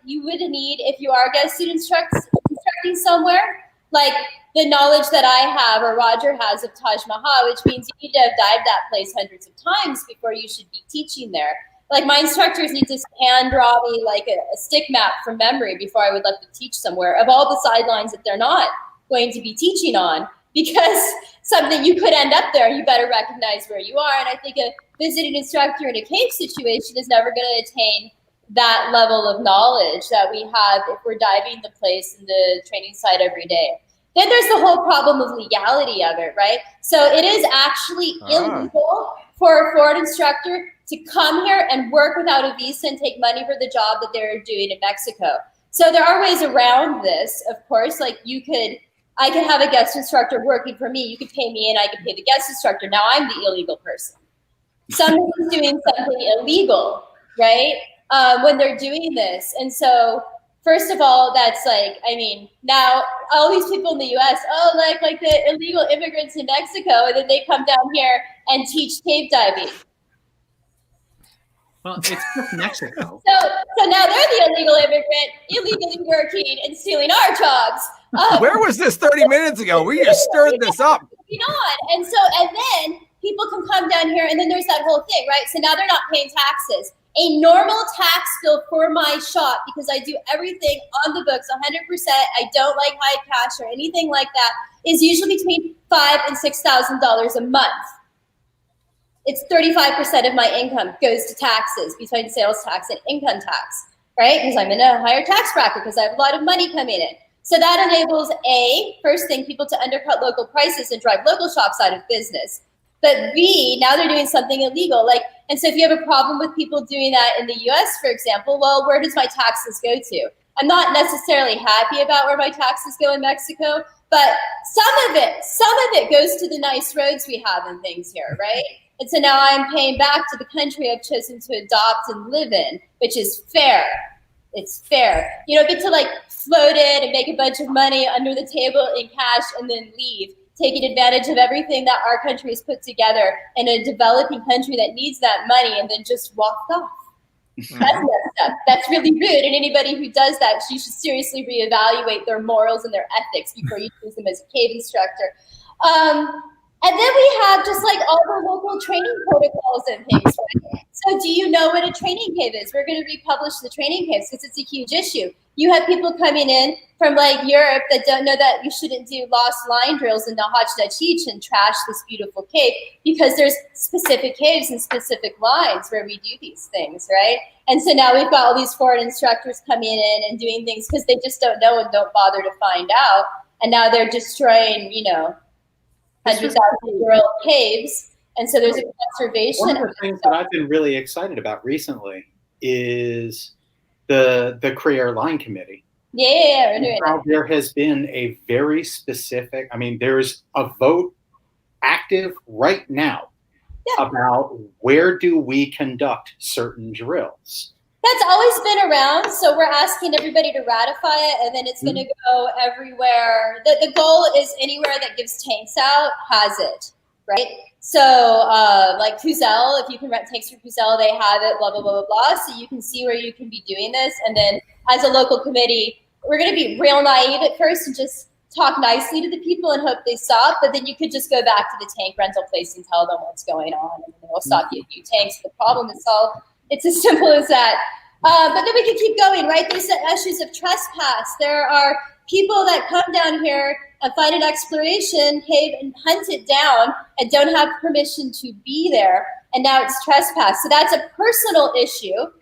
you would need, if you are a guest student instructing somewhere, like the knowledge that I have or Roger has of Taj Mahal, which means you need to have dived that place hundreds of times before you should be teaching there. Like my instructors need to hand draw me like a stick map from memory before I would let them teach somewhere of all the sidelines that they're not going to be teaching on, because something you could end up there. You better recognize where you are. And I think a visiting instructor in a cave situation is never going to attain that level of knowledge that we have if we're diving the place in the training site every day. Then there's the whole problem of legality of it, right? So it is actually illegal for a foreign instructor to come here and work without a visa and take money for the job that they're doing in Mexico. So there are ways around this, of course. Like I could have a guest instructor working for me. You could pay me and I could pay the guest instructor. Now I'm the illegal person. Somebody's doing something illegal, right? When they're doing this. And so first of all, that's like, I mean, now all these people in the US, like the illegal immigrants in Mexico, and then they come down here and teach cave diving. Well, it's just Mexico. So now they're the illegal immigrant, illegally working and stealing our jobs. Where was this 30 minutes ago? We just stirred this up. And then people can come down here, and then there's that whole thing, right? So now they're not paying taxes. A normal tax bill for my shop, because I do everything on the books 100%, I don't like high cash or anything like that, is usually between $5,000 and $6,000 a month. It's 35% of my income goes to taxes between sales tax and income tax, right? Because I'm in a higher tax bracket because I have a lot of money coming in. So that enables first thing, people to undercut local prices and drive local shops out of business. But B, now they're doing something illegal. And so if you have a problem with people doing that in the US, for example, well, where does my taxes go to? I'm not necessarily happy about where my taxes go in Mexico, but some of it goes to the nice roads we have and things here, right? And so now I'm paying back to the country I've chosen to adopt and live in, which is fair. It's fair. You don't get to float it and make a bunch of money under the table in cash and then leave, taking advantage of everything that our country has put together in a developing country that needs that money and then just walk off. That's messed up. That's really rude. And anybody who does that, you should seriously reevaluate their morals and their ethics before you choose them as a cave instructor. And then we have just all the local training protocols and things, right? So do you know what a training cave is? We're going to republish the training caves because it's a huge issue. You have people coming in from Europe that don't know that you shouldn't do lost line drills in Nahach and trash this beautiful cave because there's specific caves and specific lines where we do these things, right? And so now we've got all these foreign instructors coming in and doing things because they just don't know and don't bother to find out. And now they're destroying, 100,000-year-old caves. And so there's a conservation. One of the things that I've been really excited about recently is the Creator Line Committee. Yeah, we're doing it. There has been a very specific, there's a vote active right now about where do we conduct certain drills. That's always been around, so we're asking everybody to ratify it, and then it's going to go everywhere. The goal is anywhere that gives tanks out has it, right? So like Puzel, if you can rent tanks for Puzel, they have it, blah, blah, blah, blah, blah. So you can see where you can be doing this. And then as a local committee, we're going to be real naive at first and just talk nicely to the people and hope they stop. But then you could just go back to the tank rental place and tell them what's going on, and they'll stop giving you tanks. The problem is solved. It's as simple as that. But then we can keep going, right? There's the issues of trespass. There are people that come down here and find an exploration cave and hunt it down and don't have permission to be there. And now it's trespass. So that's a personal issue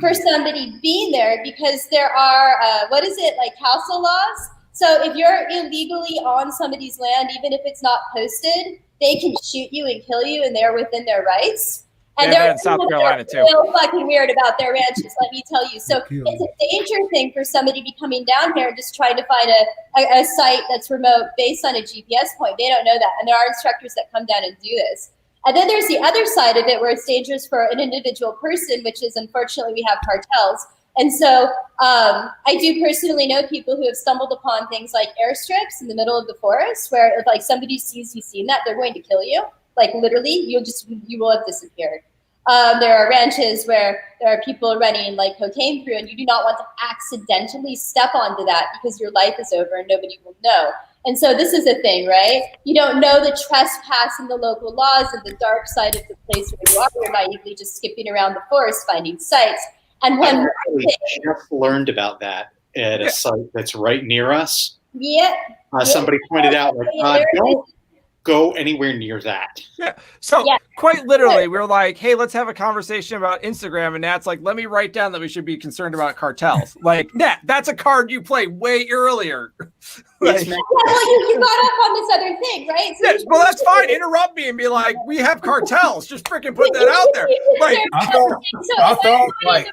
for somebody being there because there are, council laws? So if you're illegally on somebody's land, even if it's not posted, they can shoot you and kill you and they're within their rights. And they're in South Carolina too. Real fucking weird about their ranches, let me tell you. So it's a danger thing for somebody to be coming down here and just trying to find a site that's remote based on a GPS point. They don't know that. And there are instructors that come down and do this. And then there's the other side of it where it's dangerous for an individual person, which is unfortunately we have cartels. And so I do personally know people who have stumbled upon things like airstrips in the middle of the forest where if somebody sees you seeing that, they're going to kill you. Literally, you will have disappeared. There are ranches where there are people running cocaine through, and you do not want to accidentally step onto that because your life is over and nobody will know. And so this is a thing, right? You don't know the trespass and the local laws and the dark side of the place where you are. You're naively just skipping around the forest finding sites. And I just learned about that at a site that's right near us. Yep. Somebody pointed out, like, don't go anywhere near that. Yeah. So quite literally, we were like, hey, let's have a conversation about Instagram. And Nat's like, let me write down that we should be concerned about cartels. Like, Nat, that's a card you played way earlier. Well, you got up on this other thing, right? So well, that's fine. Interrupt me and be like, we have cartels. Just freaking put that out there. Like, I thought like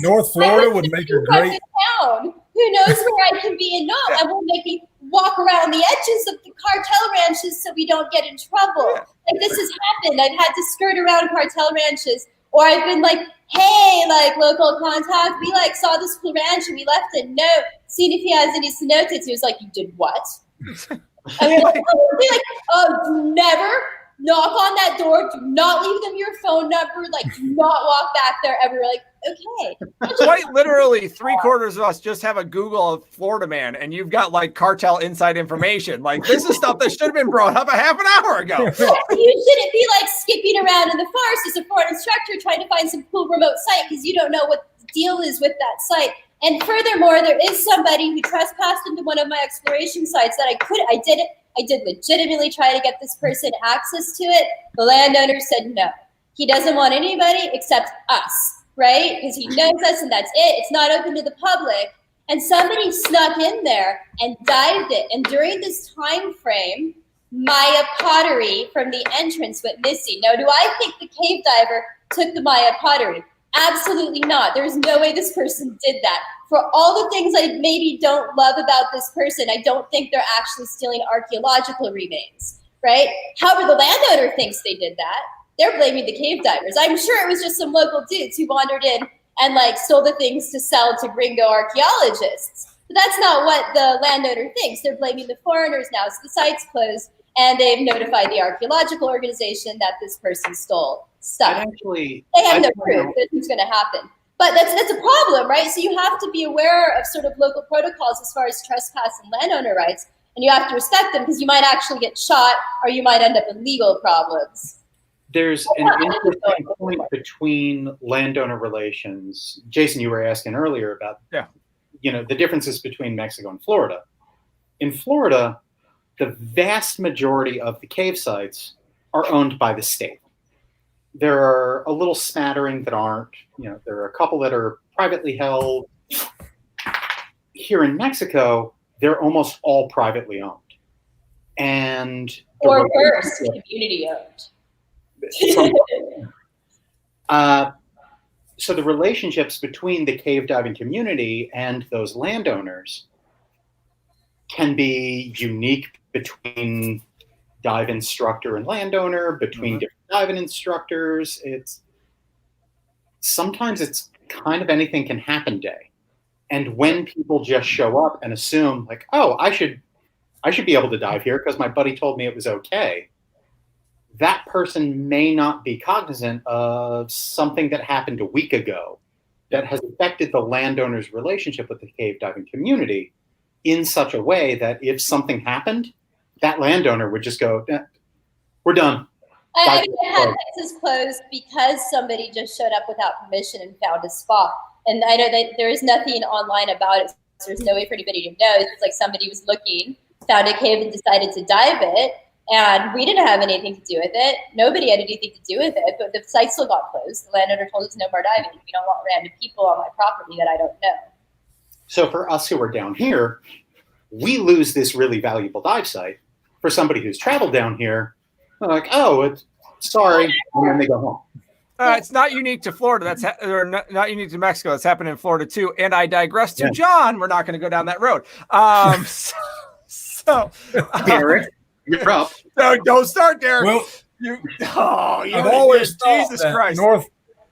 North Florida would make a great town. Who knows where I can be and not? I will make me walk around the edges of the cartel ranches so we don't get in trouble. Like, this has happened. I've had to skirt around cartel ranches, or I've been like, hey, like, local contact, we like saw this cool ranch and we left a note, seeing if he has any cenotes. He was like, you did what? I mean, like, never knock on that door. Do not leave them your phone number. Like, do not walk back there ever. Like, okay. Quite literally, 3/4 of us just have a Google of Florida man, and you've got like cartel inside information. Like, this is stuff that should have been brought up a half an hour ago. You shouldn't be like skipping around in the forest as a foreign instructor trying to find some cool remote site because you don't know what the deal is with that site. And furthermore, there is somebody who trespassed into one of my exploration sites that I did legitimately try to get this person access to it. The landowner said no. He doesn't want anybody except us, right? Because he knows us and that's it. It's not open to the public. And somebody snuck in there and dived it. And during this time frame, Maya pottery from the entrance went missing. Now, do I think the cave diver took the Maya pottery? Absolutely not. There's no way this person did that. For all the things I maybe don't love about this person, I don't think they're actually stealing archaeological remains, right? However, the landowner thinks they did that. They're blaming the cave divers. I'm sure it was just some local dudes who wandered in and like stole the things to sell to gringo archaeologists. But that's not what the landowner thinks. They're blaming the foreigners now. So the site's closed and they've notified the archaeological organization that this person stole stuff. They have no proof that it's going to happen. But that's a problem, right? So you have to be aware of sort of local protocols as far as trespass and landowner rights, and you have to respect them because you might actually get shot or you might end up in legal problems. There's an interesting point between landowner relations. Jason, you were asking earlier about the differences between Mexico and Florida. In Florida, the vast majority of the cave sites are owned by the state. There are a little smattering that aren't. There are a couple that are privately held. Here in Mexico, they're almost all privately owned. And or worse, community owned. So the relationships between the cave diving community and those landowners can be unique between dive instructor and landowner, between different diving instructors. Sometimes it's kind of anything can happen day. And when people just show up and assume like, oh, I should be able to dive here because my buddy told me it was okay, that person may not be cognizant of something that happened a week ago that has affected the landowner's relationship with the cave diving community in such a way that if something happened, that landowner would just go, we're done. I mean, this is closed because somebody just showed up without permission and found a spot. And I know that there is nothing online about it. So there's no way for anybody to know. It's like somebody was looking, found a cave and decided to dive it. And we didn't have anything to do with it. Nobody had anything to do with it. But the site still got closed. The landowner told us no more diving. We don't want random people on my property that I don't know. So for us who are down here, we lose this really valuable dive site. For somebody who's traveled down here, they're like, oh, it's sorry, and then they go home. It's not unique to Florida. Or not unique to Mexico. That's happened in Florida too. And I digress to John. We're not going to go down that road. Derek, you're up. No, don't start, Derek. Well, I've always thought Jesus that Christ.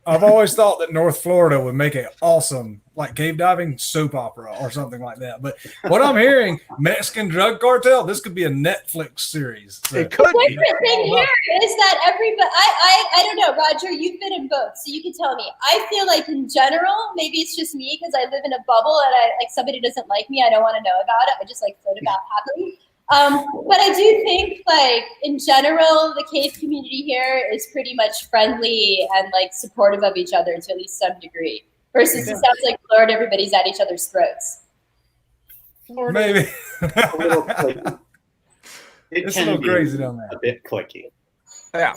I've always thought that North Florida would make an awesome like cave diving soap opera or something like that. But what I'm hearing, Mexican drug cartel, this could be a Netflix series. So. It could be. The different thing here is that everybody, I don't know, Roger, you've been in both, so you can tell me. I feel like in general, maybe it's just me because I live in a bubble and somebody doesn't like me, I don't want to know about it. I just like float about happily. But I do think like in general, the cave community here is pretty much friendly and like supportive of each other to at least some degree. Versus it sounds like Florida, everybody's at each other's throats. Florida, Maybe. a little clicky. It's a little crazy down there. A bit clicky. Yeah.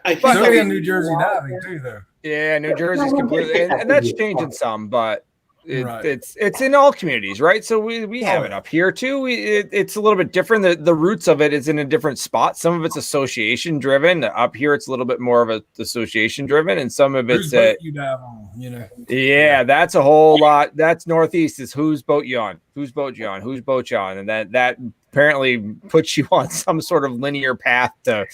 I But, think So I in mean, New Jersey diving too, though. Yeah, New Jersey's completely, and that's changing some, but Right. it's in all communities, right? So we have it up here too. It's a little bit different. The roots of it is in a different spot. Some of it's association driven. Up here, it's a little bit more of a association driven, and some of Whose it's boat you dive on, you know? yeah, that's a whole lot. That's Northeast is whose boat you on, whose boat you on, whose boat you on, and that apparently puts you on some sort of linear path to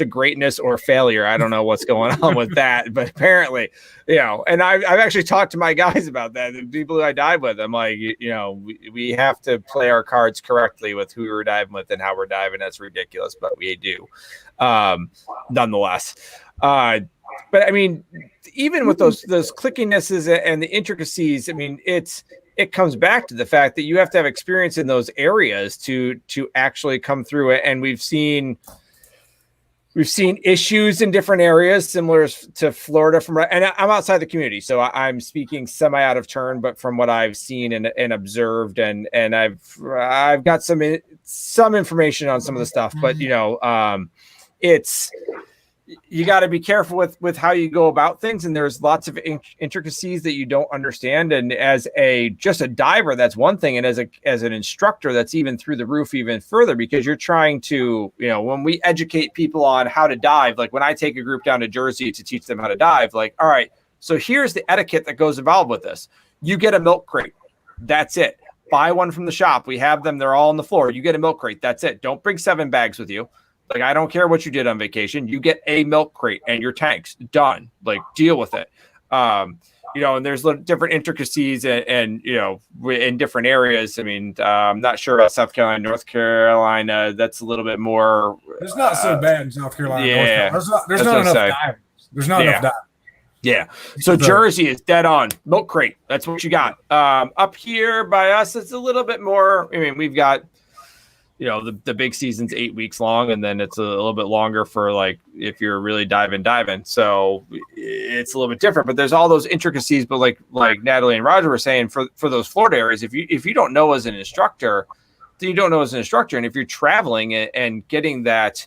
greatness or failure. I don't know what's going on with that, but apparently, you know, and I've actually talked to my guys about that. The people who I dive with, I'm like, you know, we have to play our cards correctly with who we're diving with and how we're diving. That's ridiculous, but we do, nonetheless. But I mean, even with those clickinesses and the intricacies, I mean, it comes back to the fact that you have to have experience in those areas to actually come through it. And we've seen issues in different areas similar to Florida and I'm outside the community, so I'm speaking semi out of turn, but from what I've seen and observed, and I've got some information on some of the stuff, but you know, you got to be careful with how you go about things, and there's lots of intricacies that you don't understand. And as just a diver, that's one thing, and as an instructor, that's even through the roof, even further, because you're trying to, you know, when we educate people on how to dive, like when I take a group down to Jersey to teach them how to dive, like, all right, so here's the etiquette that goes involved with this. You get a milk crate, that's it. Buy one from the shop. We have them; they're all on the floor. You get a milk crate, that's it. Don't bring 7 bags with you. Like, I don't care what you did on vacation. You get a milk crate and your tanks. Done. Like, deal with it. You know, and there's different intricacies and you know, in different areas. I mean, I'm not sure about South Carolina, North Carolina. That's a little bit more. It's not so bad in South Carolina. Yeah. North Carolina. There's not enough divers. There's not enough divers. Yeah. So Jersey is dead on. Milk crate. That's what you got. Up here by us, it's a little bit more. I mean, we've got, you know, the big season's 8 weeks long, and then it's a little bit longer for like if you're really diving. So it's a little bit different, but there's all those intricacies. But like Natalie and Roger were saying, for those Florida areas, if you don't know as an instructor, then you don't know as an instructor. And if you're traveling and getting that,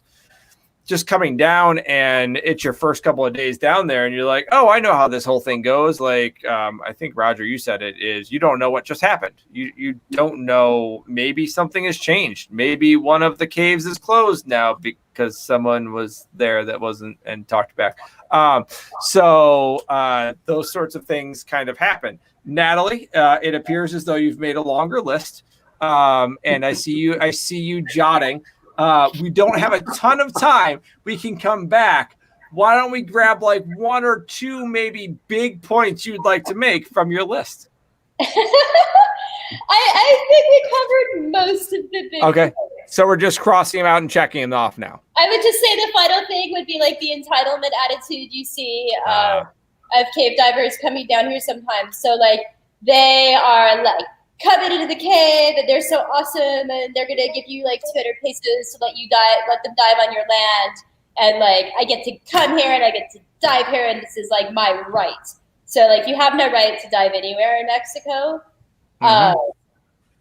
just coming down and it's your first couple of days down there and you're like, oh, I know how this whole thing goes. Like, I think Roger, you said it, is you don't know what just happened. You don't know. Maybe something has changed. Maybe one of the caves is closed now because someone was there that wasn't and talked back. So those sorts of things kind of happen. Natalie, it appears as though you've made a longer list. And I see you jotting. We don't have a ton of time. We can come back. Why don't we grab like 1 or 2 maybe big points you'd like to make from your list? I think we covered most of the big points. So we're just crossing them out and checking them off now. I would just say the final thing would be like the entitlement attitude you see of cave divers coming down here sometimes. So like they are like coming into the cave and they're so awesome and they're gonna give you like 200 pesos to let them dive on your land, and like I get to come here and I get to dive here and this is like my right. So like you have no right to dive anywhere in Mexico.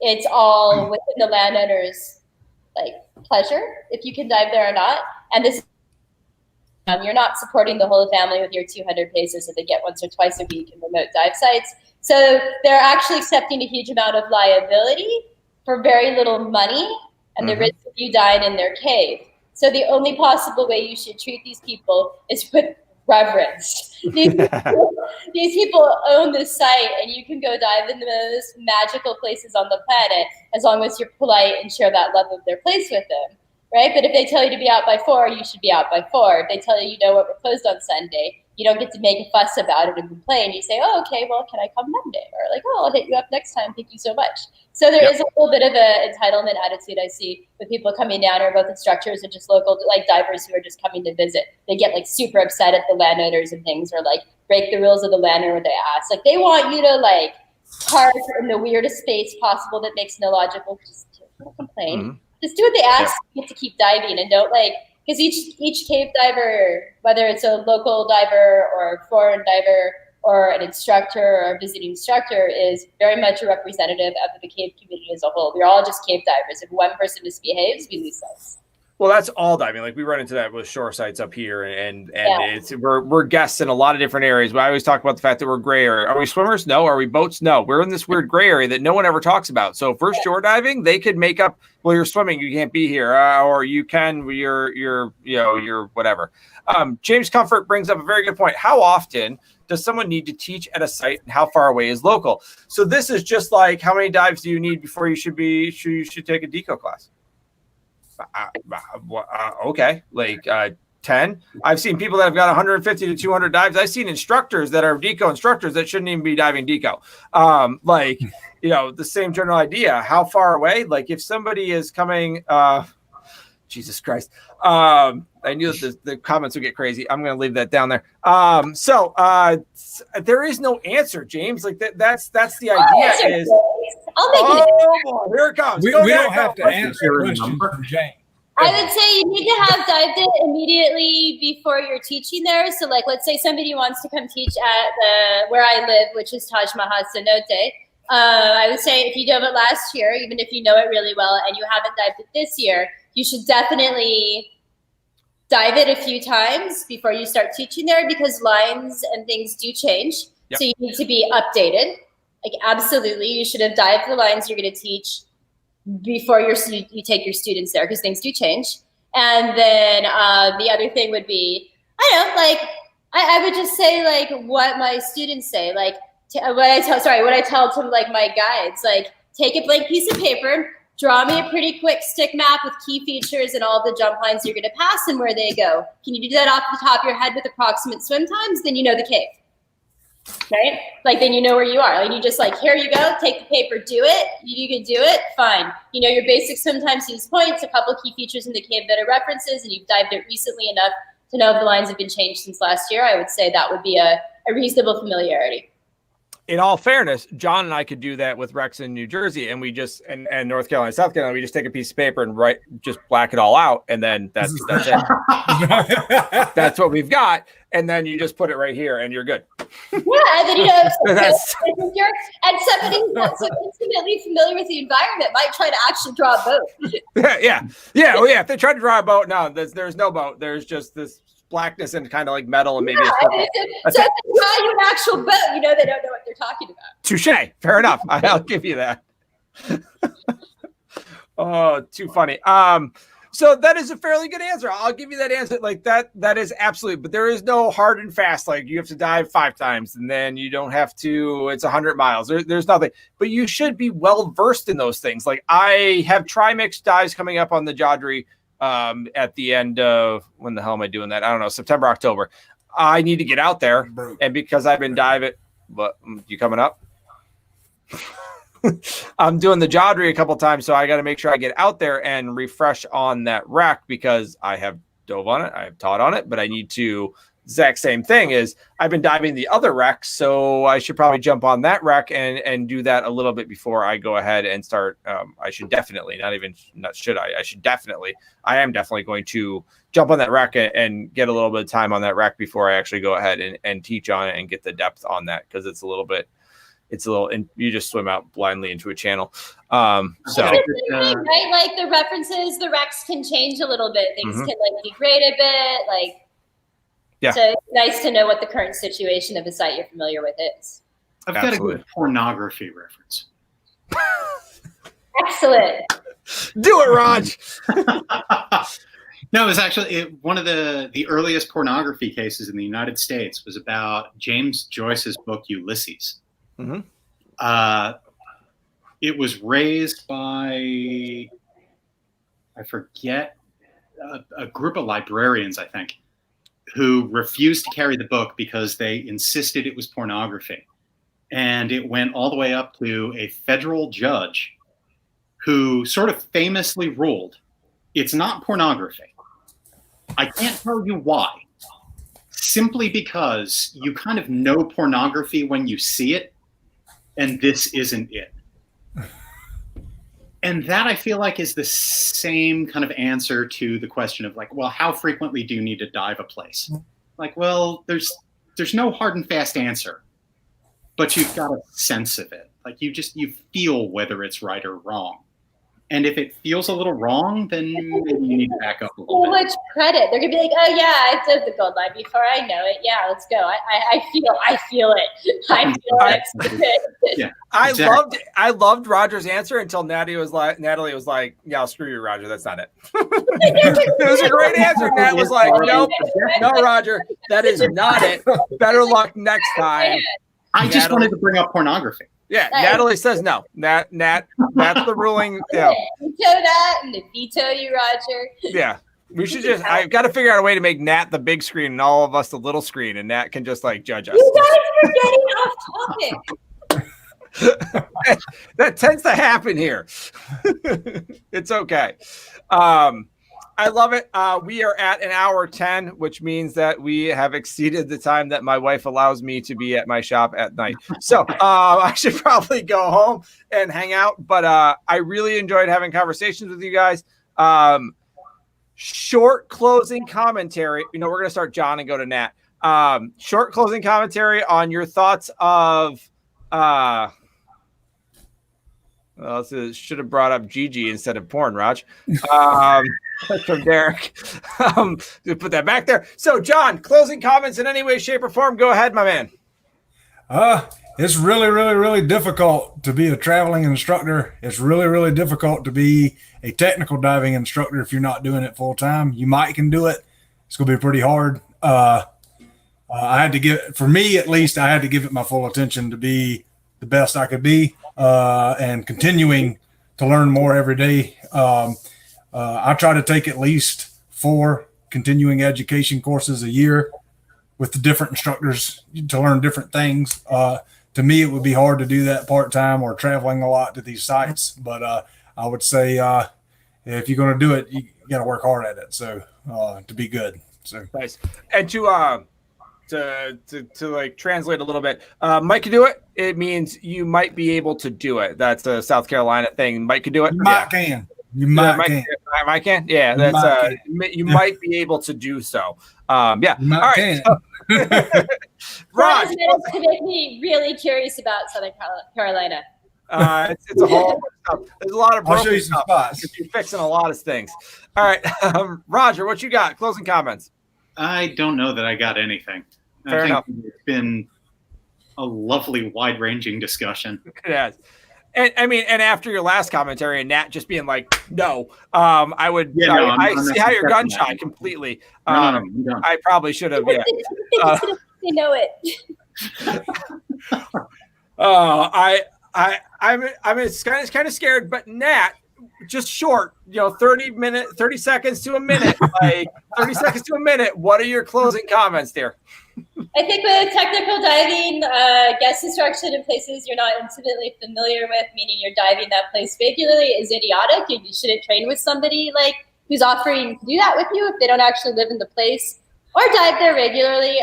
It's all within the landowner's like pleasure if you can dive there or not. And this you're not supporting the whole family with your 200 pesos that they get once or twice a week in remote dive sites. So they're actually accepting a huge amount of liability for very little money and the risk of you dying in their cave. So the only possible way you should treat these people is with reverence. These people own this site and you can go dive in the most magical places on the planet as long as you're polite and share that love of their place with them, right? But if they tell you to be out by 4, you should be out by 4. If they tell you, you know what, we're closed on Sunday, you don't get to make a fuss about it and complain. You say, oh, okay, well, can I come Monday? Or like, oh, I'll hit you up next time. Thank you so much. So there is a little bit of an entitlement attitude I see with people coming down, or both instructors and just local like divers who are just coming to visit. They get like super upset at the landowners and things, or like break the rules of the landowner with their ass. Like they want you to like park in the weirdest space possible that makes no logical. Just don't complain. Just do what they ask. You get to keep diving and don't like. Because each cave diver, whether it's a local diver or a foreign diver, or an instructor or a visiting instructor is very much a representative of the cave community as a whole. We're all just cave divers. If one person misbehaves, we lose sight. Well, that's all diving. Like we run into that with shore sites up here, and it's we're guests in a lot of different areas. But I always talk about the fact that we're gray area. Are we swimmers? No. Are we boats? No. We're in this weird gray area that no one ever talks about. So if we're shore diving, they could make up. Well, you're swimming, you can't be here, or you can. You're whatever. James Comfort brings up a very good point. How often does someone need to teach at a site, and how far away is local? So this is just like how many dives do you need before you should take a deco class? Okay, like 10. I've seen people that have got 150 to 200 dives. I've seen instructors that are deco instructors that shouldn't even be diving deco. The same general idea. How far away? Like if somebody is coming, Jesus Christ. I knew that the comments would get crazy. I'm going to leave that down there. There is no answer, James. Like that's the idea. I'll make it. Here it comes. We don't have to answer questions from James. I would say you need to have dived it immediately before you're teaching there. So, like, let's say somebody wants to come teach at where I live, which is Taj Mahal Cenote. I would say if you dove it last year, even if you know it really well and you haven't dived it this year, you should definitely dive it a few times before you start teaching there, because lines and things do change. Yep. So you need to be updated. Like, absolutely, you should have dived the lines you're going to teach before you take your students there, because things do change. And then the other thing would be, I would just say like what my students say, like what I tell to like my guides, like take a blank piece of paper, draw me a pretty quick stick map with key features and all the jump lines you're going to pass and where they go. Can you do that off the top of your head with approximate swim times? Then you know the cave. Right? Like, then you know where you are. Like, you just like, here you go, take the paper, do it. You can do it, fine. You know your basic sometimes use points, a couple key features in the cave that are references, and you've dived it recently enough to know if the lines have been changed since last year. I would say that would be a reasonable familiarity. In all fairness, John and I could do that with Rex in New Jersey, and we just and North Carolina, South Carolina, we just take a piece of paper and just black it all out, and then that's it. That's what we've got, and then you just put it right here, and you're good. Yeah, and then and somebody who's so intimately familiar with the environment might try to actually draw a boat. Yeah. Oh yeah. If they try to draw a boat, no, there's no boat. There's just this blackness and kind of like metal and maybe. So if they draw you an actual boat, you know they don't know what they're talking about. Touche. Fair enough. I'll give you that. Oh, too funny. So that is a fairly good answer. I'll give you that answer. Like that is absolutely, but there is no hard and fast. Like you have to dive 5 times and then you don't have to, it's 100 miles. There's nothing, but you should be well versed in those things. Like I have trimix dives coming up on the Jodrey at the end of, when the hell am I doing that? I don't know, September, October. I need to get out there. And because I've been diving, but you coming up? I'm doing the Jodrey a couple times, so I got to make sure I get out there and refresh on that wreck, because I have dove on it, I have taught on it, but I need to. Exact same thing is I've been diving the other wreck, so I should probably jump on that wreck and do that a little bit before I go ahead and start. I should definitely, I am definitely going to jump on that wreck and get a little bit of time on that wreck before I actually go ahead and teach on it and get the depth on that, because it's a little, and you just swim out blindly into a channel. Right? Like the references, the wrecks can change a little bit. Things can like degrade a bit. Like, yeah. So it's nice to know what the current situation of the site you're familiar with is. I've got a good pornography reference. Excellent. Do it, Raj. No, it was actually one of the earliest pornography cases in the United States was about James Joyce's book Ulysses. Mm-hmm. It was raised by, I forget, a group of librarians, I think, who refused to carry the book because they insisted it was pornography. And it went all the way up to a federal judge who sort of famously ruled, it's not pornography. I can't tell you why. Simply because you kind of know pornography when you see it, and this isn't it. And that, I feel like, is the same kind of answer to the question of like, well, how frequently do you need to dive a place? Like, well, there's no hard and fast answer. but you've got a sense of it. Like you feel whether it's right or wrong. And if it feels a little wrong, then maybe you need to back up a little bit. So much credit. They're gonna be like, "Oh yeah, I did the gold line before. I know it. Yeah, let's go. I feel it. I feel it." Yeah, exactly. I loved Roger's answer until Natalie was like, "Yeah, screw you, Roger. That's not it." It was a great answer. Nat was like, "Nope, no, Roger, that is not it. Better luck next time." I just wanted to bring up pornography. Yeah, Natalie says no. Nat, that's the ruling. Yeah. Veto that and veto you, Roger. Yeah. We should I've got to figure out a way to make Nat the big screen and all of us the little screen, and Nat can just like judge us. You guys are getting off topic. That tends to happen here. It's okay. I love it. We are at 1:10, which means that we have exceeded the time that my wife allows me to be at my shop at night. So I should probably go home and hang out. But I really enjoyed having conversations with you guys. Short closing commentary. We're going to start John and go to Nat. Short closing commentary on your thoughts of should have brought up Gigi instead of porn, Raj. From Derek. Put that back there. So, John, closing comments in any way, shape, or form. Go ahead, my man. It's really, really, really difficult to be a traveling instructor. It's really, really difficult to be a technical diving instructor if you're not doing it full time. You might can do it. It's going to be pretty hard. I had to for me at least, I had to give it my full attention to be the best I could be, and continuing to learn more every day. I try to take at least 4 continuing education courses a year with the different instructors to learn different things. To me, it would be hard to do that part-time or traveling a lot to these sites. But I would say if you're going to do it, you got to work hard at it. So to be good. So nice. And to like translate a little bit, Mike can do it. It means you might be able to do it. That's a South Carolina thing. Mike can do it. You might can. You might can. I can. Yeah, that's you might be able to do so. Yeah. You might can. Raj, to make me really curious about Southern Carolina. It's a whole stuff. There's a lot of. I'll show you some spots. You're fixing a lot of things. All right, Roger, what you got? Closing comments. I don't know that I got anything. Fair enough. It's been a lovely, wide-ranging discussion. It has. And I mean, and after your last commentary and Nat just being like, no, I would, I see how you're gun shy completely. No, I probably should have. Yeah. They know it. I'm kind of scared, but Nat, just short, 30 seconds to a minute, like 30 seconds to a minute. What are your closing comments there? I think with technical diving, guest instruction in places you're not intimately familiar with, meaning you're diving that place regularly, is idiotic. And you shouldn't train with somebody who's offering to do that with you if they don't actually live in the place or dive there regularly.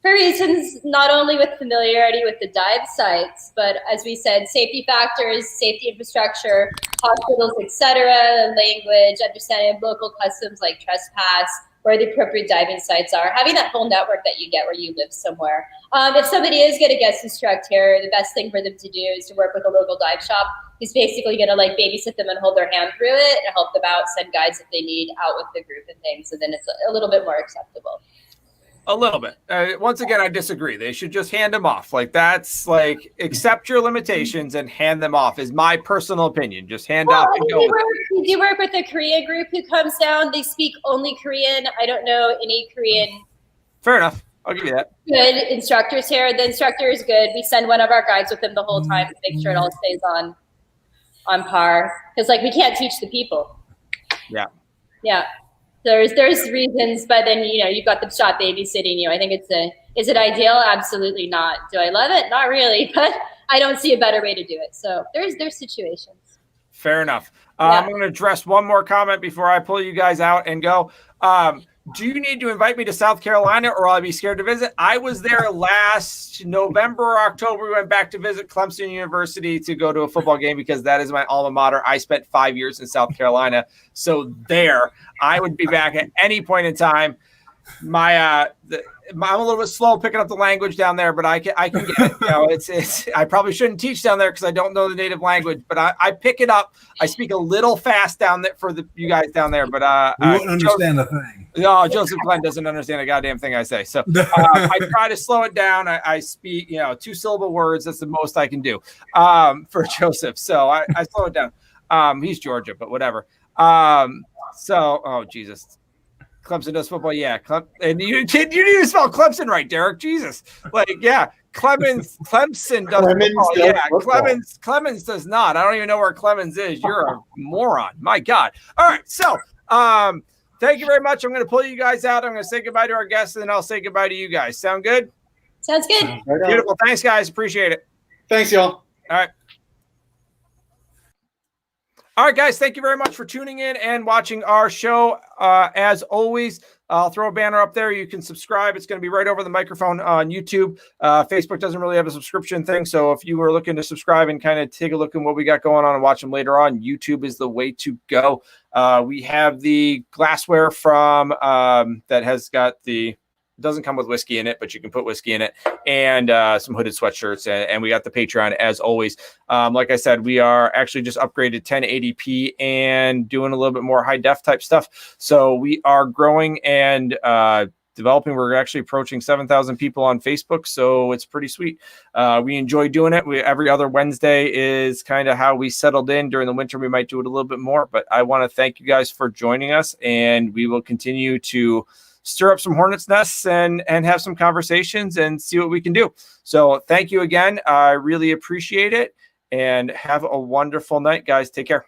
For reasons not only with familiarity with the dive sites, but as we said, safety factors, safety infrastructure, hospitals, etc., language, understanding of local customs like trespass, where the appropriate diving sites are, having that whole network that you get where you live somewhere. If somebody is going to guest instruct here, the best thing for them to do is to work with a local dive shop who's basically going to babysit them and hold their hand through it and help them out, send guides if they need out with the group and things. And then it's a little bit more acceptable. A little bit. Once again, I disagree. They should just hand them off. That's accept your limitations and hand them off is my personal opinion. Just hand off and go. We do work with a Korea group who comes down. They speak only Korean. I don't know any Korean. Fair enough. I'll give you that. Good instructors here. The instructor is good. We send one of our guides with them the whole time to make sure it all stays on par. Because we can't teach the people. Yeah. Yeah. There's reasons, but then you've got the shop babysitting you. I think is it ideal? Absolutely not. Do I love it? Not really, but I don't see a better way to do it. So there's situations. Fair enough. I'm going to address one more comment before I pull you guys out and go. Do you need to invite me to South Carolina or will I be scared to visit? I was there last November or October. We went back to visit Clemson University to go to a football game because that is my alma mater. I spent 5 years in South Carolina. So I would be back at any point in time. I'm a little bit slow picking up the language down there, but I can get it. You know, it's I probably shouldn't teach down there because I don't know the native language, but I pick it up. I speak a little fast down there for you guys down there, but we wouldn't understand a thing. No, Joseph Glenn doesn't understand a goddamn thing I say. So I try to slow it down. I speak, 2-syllable words. That's the most I can do for Joseph. So I slow it down. He's Georgia, but whatever. Oh Jesus. Clemson does football, yeah. And you didn't even spell Clemson right, Derek. Jesus, Clemson does football. Yeah, Clemens does not. I don't even know where Clemens is. You're a moron. My God. All right, so thank you very much. I'm going to pull you guys out. I'm going to say goodbye to our guests, and then I'll say goodbye to you guys. Sound good? Sounds good. Beautiful. Thanks, guys. Appreciate it. Thanks, y'all. All right. All right, guys, thank you very much for tuning in and watching our show. As always, I'll throw a banner up there. You can subscribe. It's going to be right over the microphone on YouTube. Facebook doesn't really have a subscription thing, so if you were looking to subscribe and kind of take a look at what we got going on and watch them later on, YouTube is the way to go. We have the glassware from that has got the... It doesn't come with whiskey in it, but you can put whiskey in it, and some hooded sweatshirts. And we got the Patreon as always. Like I said, we are actually just upgraded 1080p and doing a little bit more high def type stuff. So we are growing and developing. We're actually approaching 7,000 people on Facebook. So it's pretty sweet. We enjoy doing it. Every other Wednesday is kind of how we settled in. During the winter, we might do it a little bit more, but I want to thank you guys for joining us, and we will continue to stir up some hornet's nests and have some conversations and see what we can do. So thank you again. I really appreciate it, and have a wonderful night, guys. Take care.